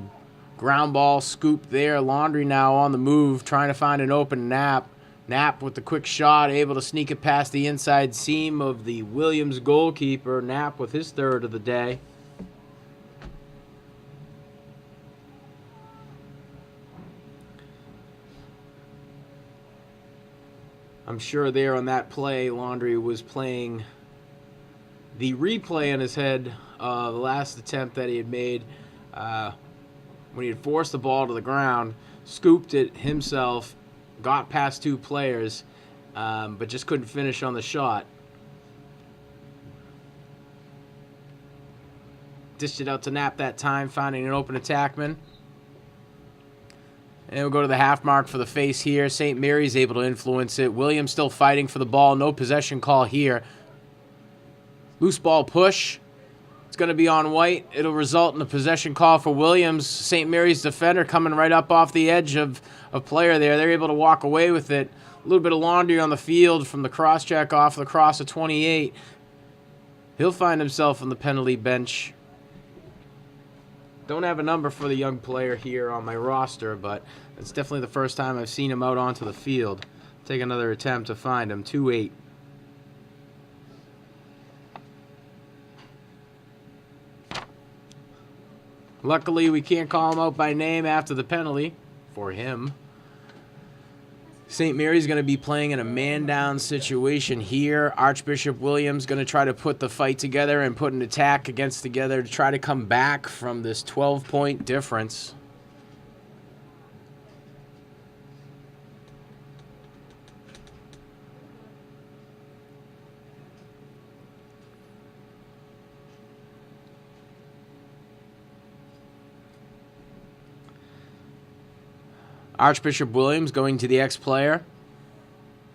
ground ball scoop there. Laundry now on the move, trying to find an open Knapp. Knapp with the quick shot, able to sneak it past the inside seam of the Williams goalkeeper. Knapp with his third of the day. I'm sure there on that play, Laundry was playing the replay in his head, the last attempt that he had made when he had forced the ball to the ground, scooped it himself, got past 2 players, but just couldn't finish on the shot. Dished it out to Knapp that time, finding an open attackman. And we'll go to the half mark for the face here. St. Mary's able to influence it. Williams still fighting for the ball. No possession call here. Loose ball push. It's going to be on White. It'll result in a possession call for Williams. St. Mary's defender coming right up off the edge of player there. They're able to walk away with it. A little bit of laundry on the field from the cross-check off the cross of 28. He'll find himself on the penalty bench. Don't have a number for the young player here on my roster, but it's definitely the first time I've seen him out onto the field. Take another attempt to find him. 2-8. Luckily, we can't call him out by name after the penalty for him. St. Mary's going to be playing in a man-down situation here. Archbishop Williams going to try to put the fight together and put an attack against together to try to come back from this 12-point difference. Archbishop Williams going to the ex-player.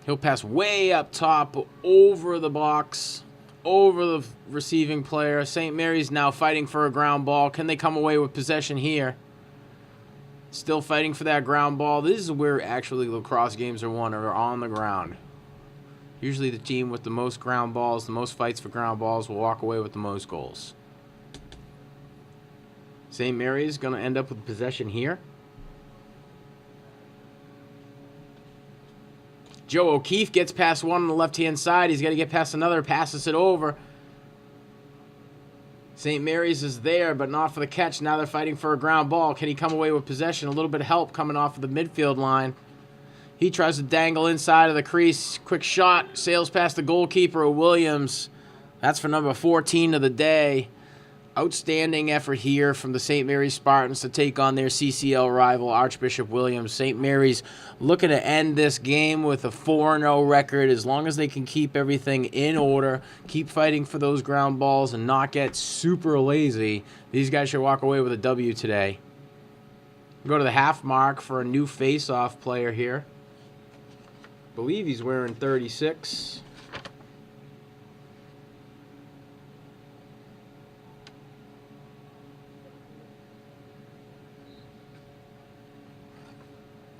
He'll pass way up top, over the box, over the receiving player. St. Mary's now fighting for a ground ball. Can they come away with possession here? Still fighting for that ground ball. This is where actually lacrosse games are won, are on the ground. Usually the team with the most ground balls, the most fights for ground balls, will walk away with the most goals. St. Mary's going to end up with possession here. Joe O'Keefe gets past one on the left-hand side. He's got to get past another, passes it over. St. Mary's is there, but not for the catch. Now they're fighting for a ground ball. Can he come away with possession? A little bit of help coming off of the midfield line. He tries to dangle inside of the crease. Quick shot. Sails past the goalkeeper, Williams. That's for number 14 of the day. Outstanding effort here from the St. Mary's Spartans to take on their CCL rival, Archbishop Williams. St. Mary's looking to end this game with a 4-0 record as long as they can keep everything in order, keep fighting for those ground balls, and not get super lazy. These guys should walk away with a W today. Go to the half mark for a new face-off player here. I believe he's wearing 36.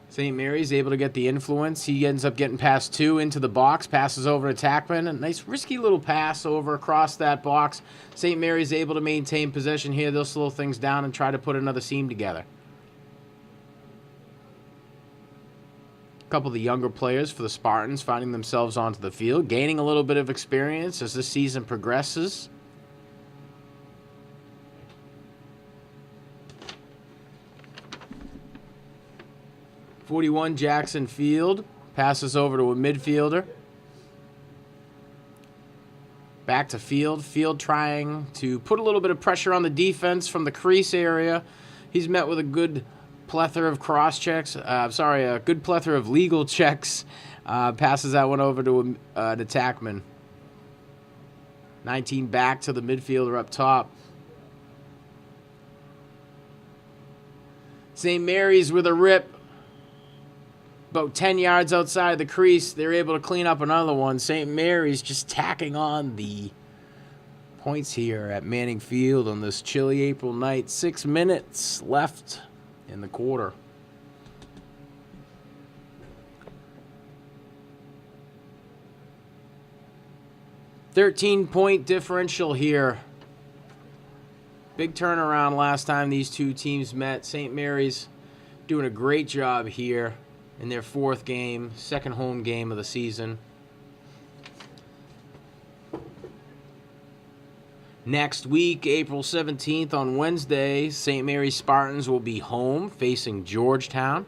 St. Mary's able to get the influence. He ends up getting past two into the box, passes over to Tackman. A nice risky little pass over across that box. St. Mary's able to maintain possession here. They'll slow things down and try to put another seam together. A couple of the younger players for the Spartans finding themselves onto the field, gaining a little bit of experience as this season progresses. .41 Jackson Field passes over to a midfielder. Back to Field. Field trying to put a little bit of pressure on the defense from the crease area. He's met with a good plethora of cross checks. A good plethora of legal checks. Passes that one over to Tackman. 19 back to the midfielder up top. St. Mary's with a rip. About 10 yards outside the crease, they're able to clean up another one. St. Mary's just tacking on the points here at Manning Field on this chilly April night. 6 minutes left in the quarter. .13 differential here. Big turnaround last time these two teams met. St. Mary's doing a great job here in their fourth game, second home game of the season. Next week, April 17th on Wednesday, St. Mary's Spartans will be home facing Georgetown.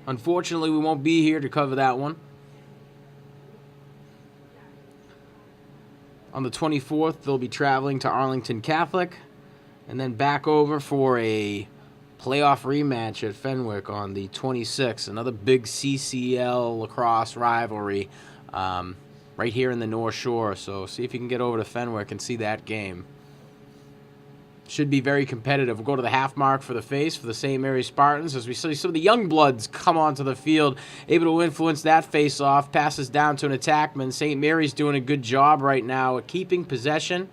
Unfortunately, we won't be here to cover that one. On the 24th, they'll be traveling to Arlington Catholic and then back over for a playoff rematch at Fenwick on the 26th. Another big CCL lacrosse rivalry right here in the North Shore. So see if you can get over to Fenwick and see that game. Should be very competitive. We'll go to the half mark for the face for the St. Mary's Spartans as we see some of the young bloods come onto the field, able to influence that face-off, passes down to an attackman. St. Mary's doing a good job right now at keeping possession.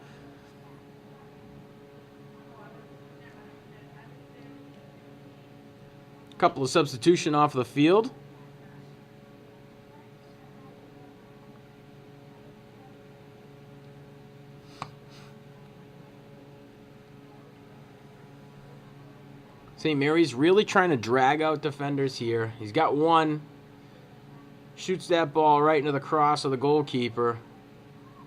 A couple of substitution off the field. St. Mary's really trying to drag out defenders here. He's got one. Shoots that ball right into the cross of the goalkeeper.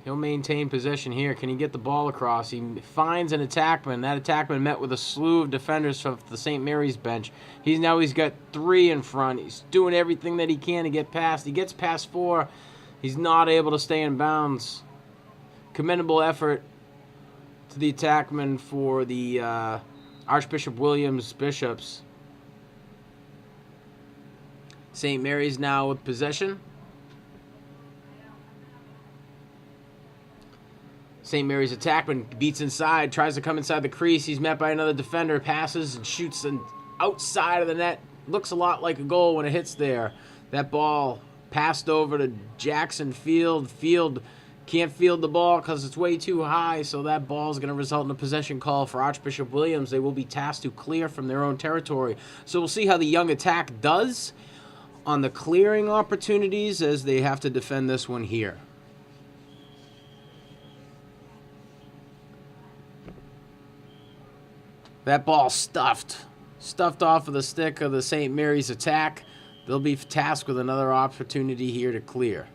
He'll maintain possession here. Can he get the ball across? He finds an attackman. That attackman met with a slew of defenders from the St. Mary's bench. He's got 3 in front. He's doing everything that he can to get past. He gets past 4. He's not able to stay in bounds. Commendable effort to the attackman for the Archbishop Williams Bishops. St. Mary's now with possession. St. Mary's attackman beats inside, tries to come inside the crease. He's met by another defender, passes and shoots outside of the net. Looks a lot like a goal when it hits there. That ball passed over to Jackson Field. Field can't field the ball because it's way too high, so that ball is going to result in a possession call for Archbishop Williams. They will be tasked to clear from their own territory. So we'll see how the young attack does on the clearing opportunities as they have to defend this one here. That ball stuffed off of the stick of the St. Mary's attack. They'll be tasked with another opportunity here to clear.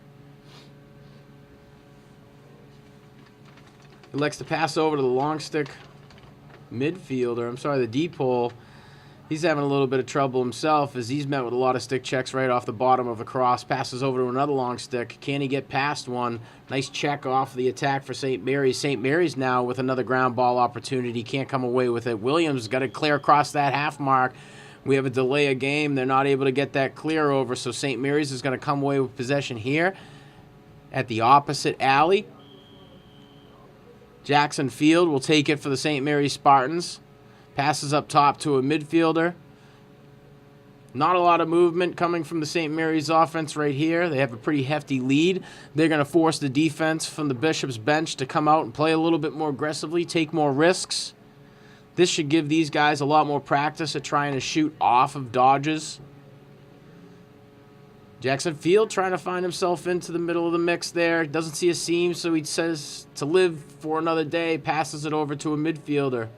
He likes to pass over to the long stick midfielder. I'm sorry, the deep hole. He's having a little bit of trouble himself as he's met with a lot of stick checks right off the bottom of the cross. Passes over to another long stick. Can he get past one? Nice check off the attack for St. Mary's. St. Mary's now with another ground ball opportunity. Can't come away with it. Williams got to clear across that half mark. We have a delay of game. They're not able to get that clear over, so St. Mary's is going to come away with possession here at the opposite alley. Jackson Field will take it for the St. Mary's Spartans. Passes up top to a midfielder. Not a lot of movement coming from the St. Mary's offense right here. They have a pretty hefty lead. They're going to force the defense from the Bishop's bench to come out and play a little bit more aggressively, take more risks. This should give these guys a lot more practice at trying to shoot off of dodges. Jackson Field trying to find himself into the middle of the mix there. Doesn't see a seam, so he says to live for another day. Passes it over to a midfielder.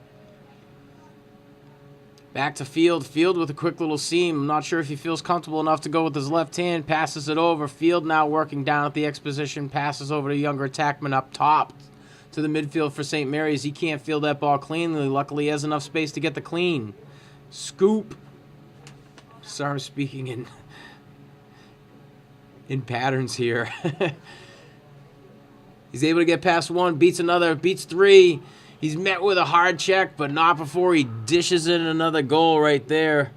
Back to Field. Field with a quick little seam. I'm not sure if he feels comfortable enough to go with his left hand. Passes it over. Field now working down at the exposition. Passes over to younger attackman up top to the midfield for St. Mary's. He can't field that ball cleanly. Luckily, he has enough space to get the clean. Scoop. Sorry, I'm speaking in patterns here. He's able to get past one, beats another, beats 3. He's met with a hard check, but not before he dishes in another goal right there.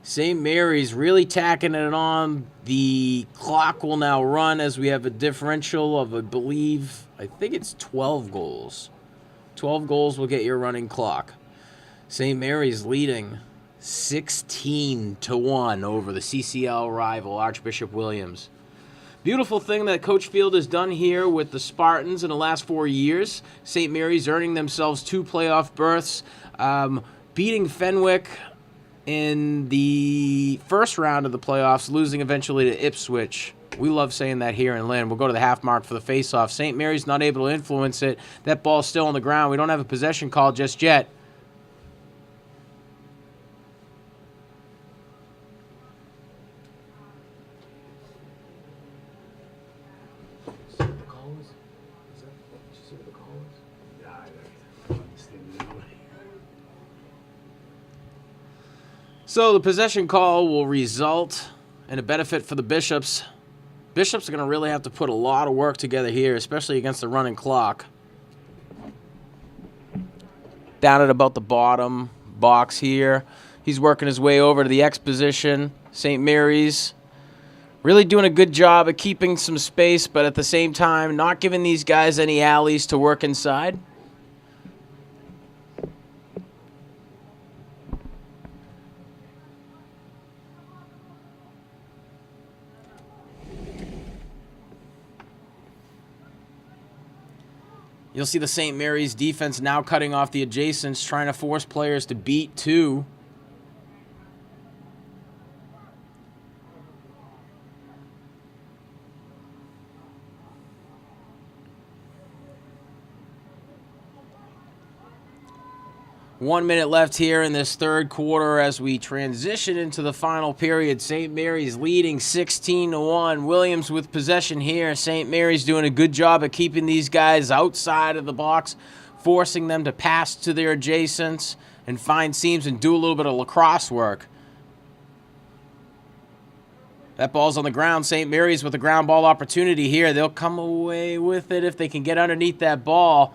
St. Mary's really tacking it on. The clock will now run as we have a differential of, I think it's 12 goals. 12 goals will get your running clock. St. Mary's leading 16-1 over the CCL rival, Archbishop Williams. Beautiful thing that Coach Field has done here with the Spartans in the last 4 years. St. Mary's earning themselves 2 playoff berths, beating Fenwick in the first round of the playoffs, losing eventually to Ipswich. We love saying that here in Lynn. We'll go to the half mark for the faceoff. St. Mary's not able to influence it. That ball's still on the ground. We don't have a possession call just yet. So the possession call will result in a benefit for the Bishops. Bishops are going to really have to put a lot of work together here, especially against the running clock. Down at about the bottom box here. He's working his way over to the X position. St. Mary's really doing a good job of keeping some space, but at the same time not giving these guys any alleys to work inside. You'll see the St. Mary's defense now cutting off the adjacents, trying to force players to beat two. One minute left here in this third quarter as we transition into the final period. St. Mary's leading 16-1. Williams with possession here. St. Mary's doing a good job at keeping these guys outside of the box, forcing them to pass to their adjacents and find seams and do a little bit of lacrosse work. That ball's on the ground. St. Mary's with a ground ball opportunity here. They'll come away with it if they can get underneath that ball.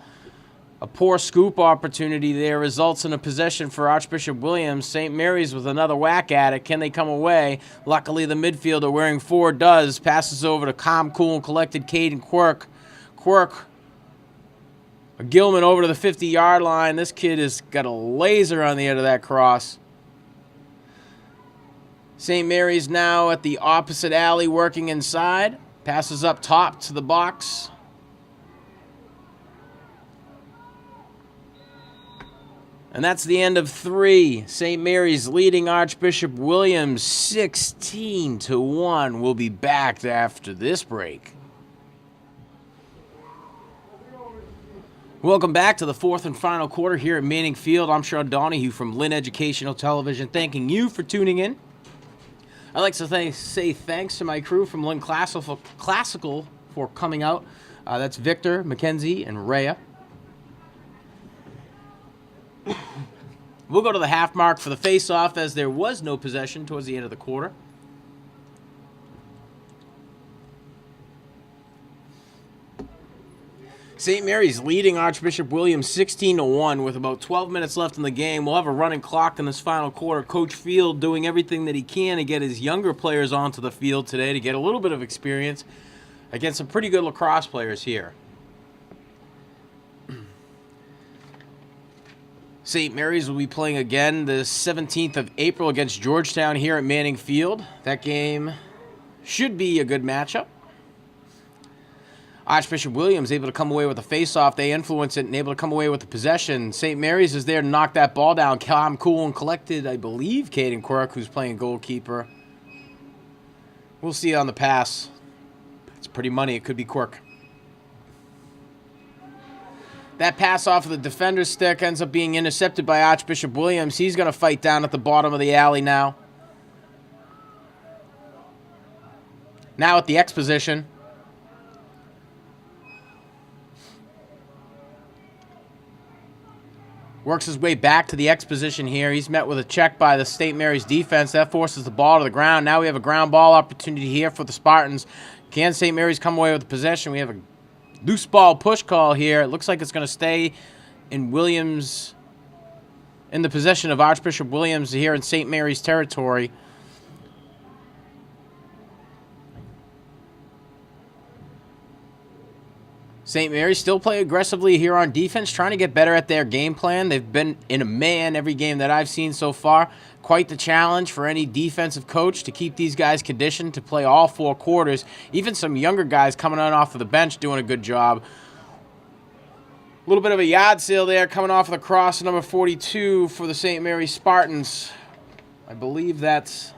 A poor scoop opportunity there results in a possession for Archbishop Williams. St. Mary's with another whack at it. Can they come away? Luckily, the midfielder wearing 4 does. Passes over to calm, cool, and collected Caden Quirk. Quirk, a Gilman over to the 50-yard line. This kid has got a laser on the end of that cross. St. Mary's now at the opposite alley working inside. Passes up top to the box. And that's the end of 3. St. Mary's leading Archbishop Williams 16-1. We'll be back after this break. Welcome back to the fourth and final quarter here at Manning Field. I'm Sean Donahue from Lynn Educational Television, thanking you for tuning in. I'd like to say thanks to my crew from Lynn Classical for coming out. That's Victor, Mackenzie, and Rhea. We'll go to the half mark for the face-off as there was no possession towards the end of the quarter. St. Mary's leading Archbishop Williams 16-1 with about 12 minutes left in the game. We'll have a running clock in this final quarter. Coach Field doing everything that he can to get his younger players onto the field today to get a little bit of experience against some pretty good lacrosse players here. St. Mary's will be playing again the 17th of April against Georgetown here at Manning Field. That game should be a good matchup. Archbishop Williams able to come away with a face-off. They influence it and able to come away with the possession. St. Mary's is there to knock that ball down. Calm, cool, and collected, I believe, Caden Quirk, who's playing goalkeeper. We'll see on the pass. It's pretty money. It could be Quirk. That pass off of the defender's stick ends up being intercepted by Archbishop Williams. He's going to fight down at the bottom of the alley now. Now at the X position. Works his way back to the X position here. He's met with a check by the St. Mary's defense. That forces the ball to the ground. Now we have a ground ball opportunity here for the Spartans. Can St. Mary's come away with the possession? We have a loose ball push call here. It looks like it's going to stay in Williams, in the possession of Archbishop Williams here in St. Mary's territory. St. Mary's still play aggressively here on defense, trying to get better at their game plan. They've been in a man every game that I've seen so far. Quite the challenge for any defensive coach to keep these guys conditioned to play all 4 quarters. Even some younger guys coming on off of the bench doing a good job. A little bit of a yard sale there coming off of the cross, number 42 for the St. Mary's Spartans. I believe that's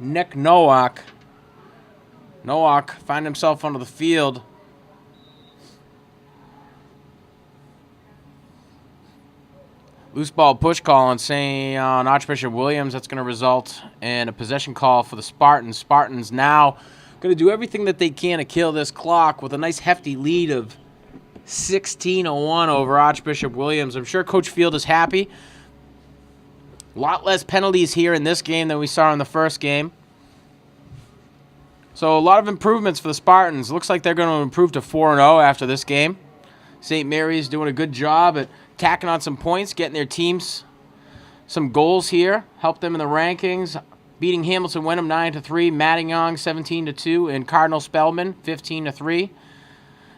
Nick Nowak. Nowak find himself onto the field. Loose ball push call on Archbishop Williams. That's going to result in a possession call for the Spartans. Spartans now going to do everything that they can to kill this clock with a nice hefty lead of 16-1 over Archbishop Williams. I'm sure Coach Field is happy. A lot less penalties here in this game than we saw in the first game. So a lot of improvements for the Spartans. Looks like they're going to improve to 4-0 after this game. St. Mary's doing a good job at tacking on some points, getting their teams some goals here. Help them in the rankings. Beating Hamilton Wenham 9-3, Mattingong 17-2, and Cardinal Spellman 15-3.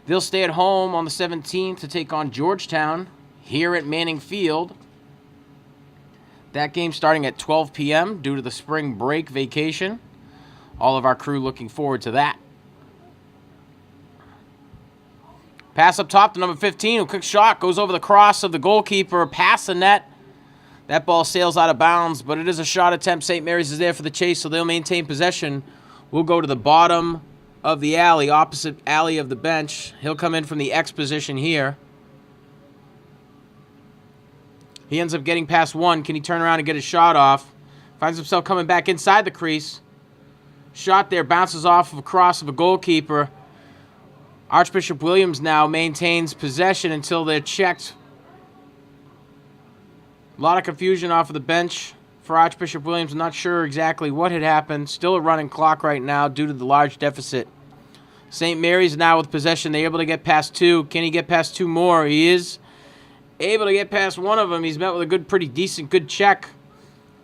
They'll stay at home on the 17th to take on Georgetown here at Manning Field. That game starting at 12 p.m. due to the spring break vacation. All of our crew looking forward to that. Pass up top to number 15. A quick shot goes over the cross of the goalkeeper, past the net. That ball sails out of bounds, but it is a shot attempt. St. Mary's is there for the chase, so they'll maintain possession. We'll go to the bottom of the alley, opposite alley of the bench. He'll come in from the X position here. He ends up getting past one. Can he turn around and get his shot off? Finds himself coming back inside the crease. Shot there, bounces off of a cross of a goalkeeper. Archbishop Williams now maintains possession until they're checked. A lot of confusion off of the bench for Archbishop Williams. Not sure exactly what had happened. Still a running clock right now due to the large deficit. St. Mary's now with possession. They're able to get past two. Can he get past two more? He is able to get past one of them. He's met with a pretty decent check.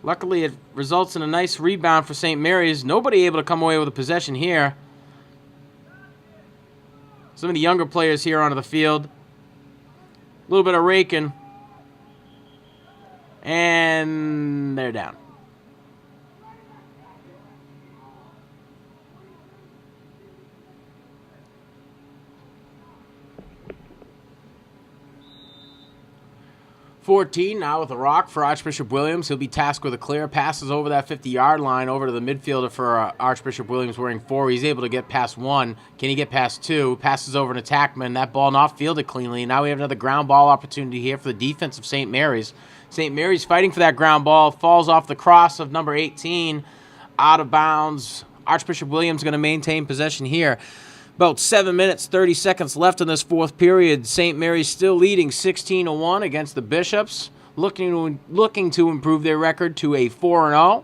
Luckily, it results in a nice rebound for St. Mary's. Nobody able to come away with a possession here. Some of the younger players here onto the field. A little bit of raking. And they're down. .14 now with a rock for Archbishop Williams. He'll be tasked with a clear. Passes over that 50-yard line over to the midfielder for Archbishop Williams wearing 4. He's able to get past 1. Can he get past 2? Passes over an attackman. That ball not fielded cleanly. Now we have another ground ball opportunity here for the defense of St. Mary's. St. Mary's fighting for that ground ball. Falls off the cross of number 18. Out of bounds. Archbishop Williams going to maintain possession here. About 7 minutes, 30 seconds left in this fourth period. St. Mary's still leading 16-1 against the Bishops, looking to improve their record to a 4-0.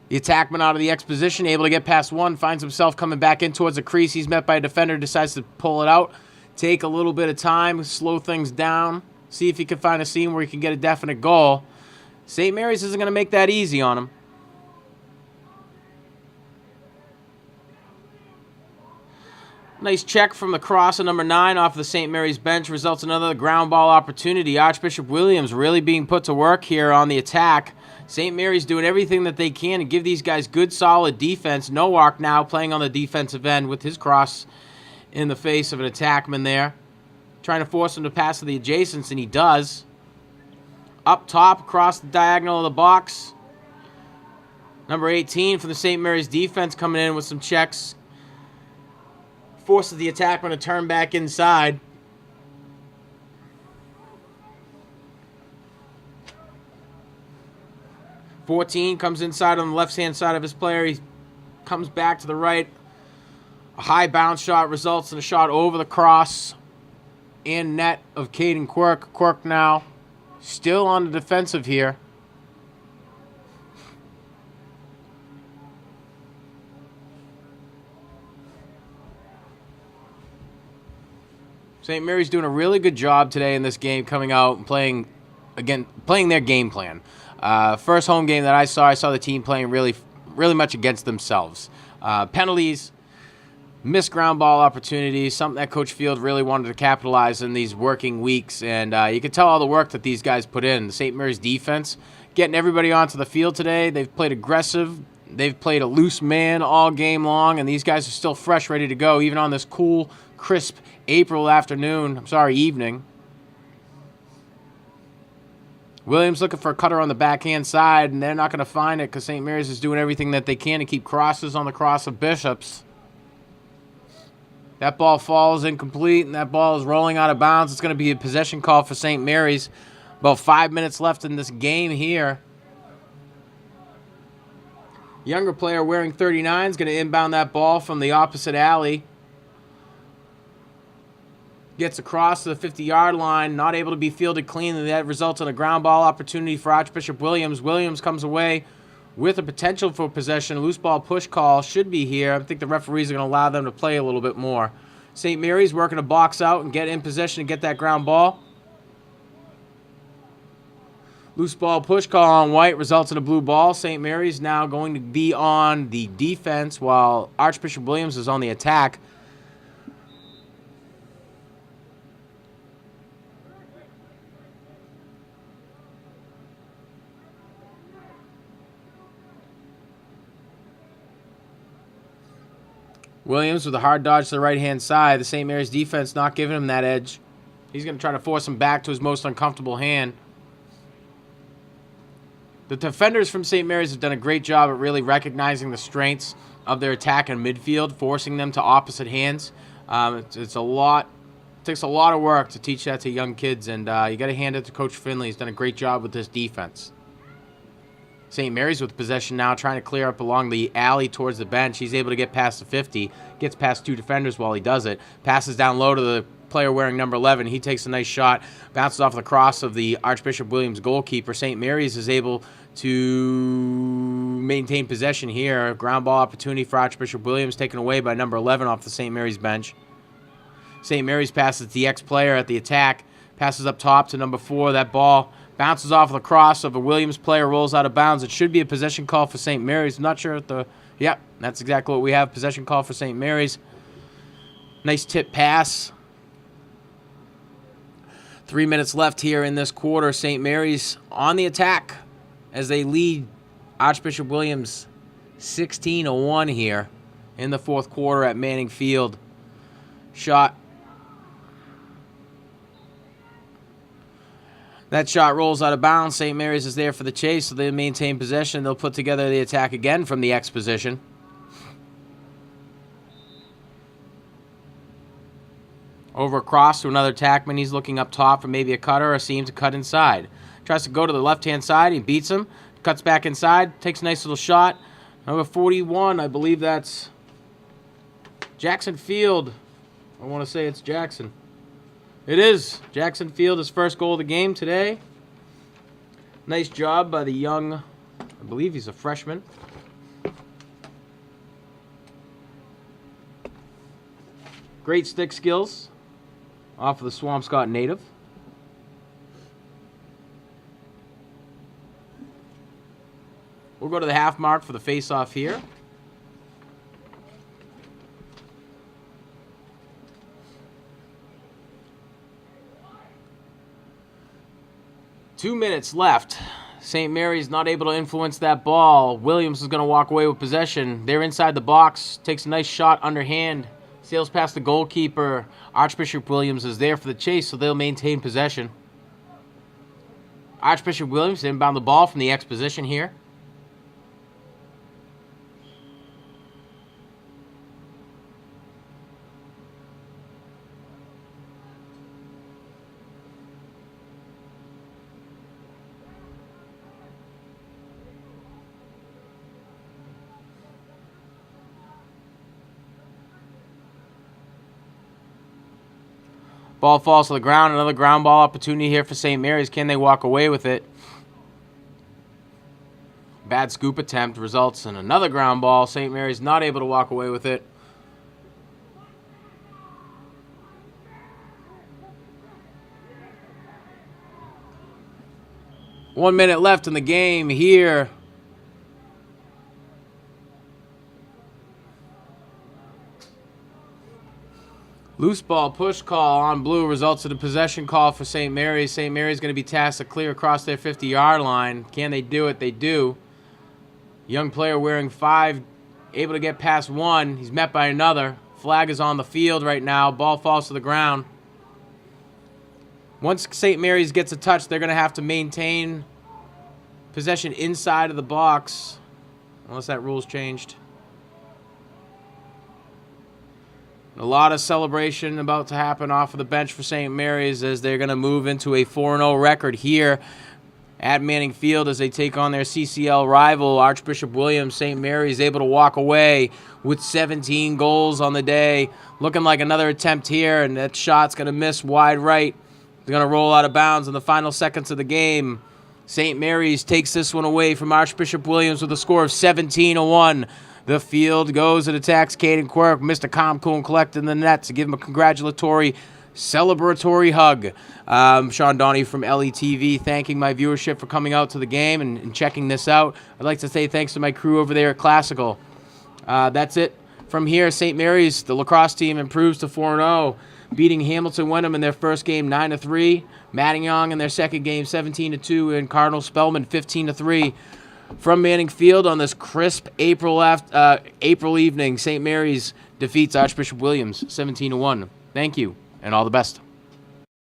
The attackman out of the X position, able to get past 1, finds himself coming back in towards the crease. He's met by a defender, decides to pull it out, take a little bit of time, slow things down, see if he can find a seam where he can get a definite goal. St. Mary's isn't going to make that easy on him. Nice check from the cross of number 9 off the St. Mary's bench results in another ground ball opportunity. Archbishop Williams really being put to work here on the attack. St. Mary's doing everything that they can to give these guys good, solid defense. Nowak now playing on the defensive end with his cross in the face of an attackman there. Trying to force him to pass to the adjacents, and he does. Up top, across the diagonal of the box. Number 18 for the St. Mary's defense coming in with some checks. Forces the attackman to turn back inside. .14 comes inside on the left-hand side of his player. He comes back to the right. A high bounce shot results in a shot over the cross and net of Caden Quirk. Quirk now still on the defensive here. St. Mary's doing a really good job today in this game, coming out and playing their game plan. First home game that I saw the team playing really much against themselves. Penalties, missed ground ball opportunities, something that Coach Field really wanted to capitalize in these working weeks. And you can tell all the work that these guys put in. The St. Mary's defense, getting everybody onto the field today. They've played aggressive. They've played a loose man all game long, and these guys are still fresh, ready to go, even on this cool, crisp evening. Williams looking for a cutter on the backhand side, and they're not going to find it because St. Mary's is doing everything that they can to keep crosses on the cross of Bishops. That ball falls incomplete, and that ball is rolling out of bounds. It's going to be a possession call for St. Mary's. About 5 minutes left in this game here. Younger player wearing 39 is going to inbound that ball from the opposite alley. Gets across to the 50-yard line, not able to be fielded clean, and that results in a ground ball opportunity for Archbishop Williams. Williams comes away with a potential for possession. Loose ball push call should be here. I think the referees are going to allow them to play a little bit more. St. Mary's working to box out and get in possession and get that ground ball. Loose ball push call on White results in a blue ball. St. Mary's now going to be on the defense while Archbishop Williams is on the attack. Williams with a hard dodge to the right-hand side. The St. Mary's defense not giving him that edge. He's going to try to force him back to his most uncomfortable hand. The defenders from St. Mary's have done a great job at really recognizing the strengths of their attack in midfield, forcing them to opposite hands. It's a lot. It takes a lot of work to teach that to young kids, and you got to hand it to Coach Finley. He's done a great job with this defense. St. Mary's with possession now, trying to clear up along the alley towards the bench. He's able to get past the 50, gets past 2 defenders while he does it, passes down low to the player wearing number 11. He takes a nice shot, bounces off the cross of the Archbishop Williams goalkeeper. St. Mary's is able to maintain possession here. Ground ball opportunity for Archbishop Williams, taken away by number 11 off the St. Mary's bench. St. Mary's passes the ex-player at the attack, passes up top to number 4. That ball bounces off the cross of a Williams player, rolls out of bounds. It should be a possession call for St. Mary's. I'm not sure if the... Yep, that's exactly what we have. Possession call for St. Mary's. Nice tip pass. 3 minutes left here in this quarter. St. Mary's on the attack as they lead Archbishop Williams 16-1 here in the fourth quarter at Manning Field. Shot. That shot rolls out of bounds. St. Mary's is there for the chase, so they maintain possession. They'll put together the attack again from the X position. Over across to another attackman. He's looking up top for maybe a cutter or a seam to cut inside. Tries to go to the left-hand side. He beats him. Cuts back inside. Takes a nice little shot. Number 41, I believe that's Jackson Field. I want to say it's Jackson. It is. Jackson Field, his first goal of the game today. Nice job by the young, I believe he's a freshman. Great stick skills off of the Swampscott native. We'll go to the half mark for the face-off here. Two minutes left. St. Mary's not able to influence that ball. Williams is going to walk away with possession. They're inside the box. Takes a nice shot underhand. Sails past the goalkeeper. Archbishop Williams is there for the chase, so they'll maintain possession. Archbishop Williams inbound the ball from the X position here. Ball falls to the ground. Another ground ball opportunity here for St. Mary's. Can they walk away with it? Bad scoop attempt results in another ground ball. St. Mary's not able to walk away with it. One minute left in the game here. Loose ball push call on blue results in a possession call for St. Mary's. St. Mary's going to be tasked to clear across their 50-yard line. Can they do it? They do. Young player wearing 5, able to get past 1. He's met by another. Flag is on the field right now. Ball falls to the ground. Once St. Mary's gets a touch, they're going to have to maintain possession inside of the box, unless that rule's changed. A lot of celebration about to happen off of the bench for St. Mary's as they're going to move into a 4-0 record here at Manning Field as they take on their CCL rival, Archbishop Williams. St. Mary's able to walk away with 17 goals on the day. Looking like another attempt here, and that shot's going to miss wide right. They're going to roll out of bounds in the final seconds of the game. St. Mary's takes this one away from Archbishop Williams with a score of 17-1. The field goes and attacks Caden Quirk. Mr. Calm, Cool, and Collect in the net to give him a congratulatory, celebratory hug. Sean Donnie from LETV thanking my viewership for coming out to the game and checking this out. I'd like to say thanks to my crew over there at Classical. That's it. From here, St. Mary's, the lacrosse team, improves to 4-0, beating Hamilton Wenham in their first game 9-3, Mattagnon in their second game 17-2, and Cardinal Spellman 15-3. From Manning Field on this crisp April evening, St. Mary's defeats Archbishop Williams 17-1. Thank you, and all the best.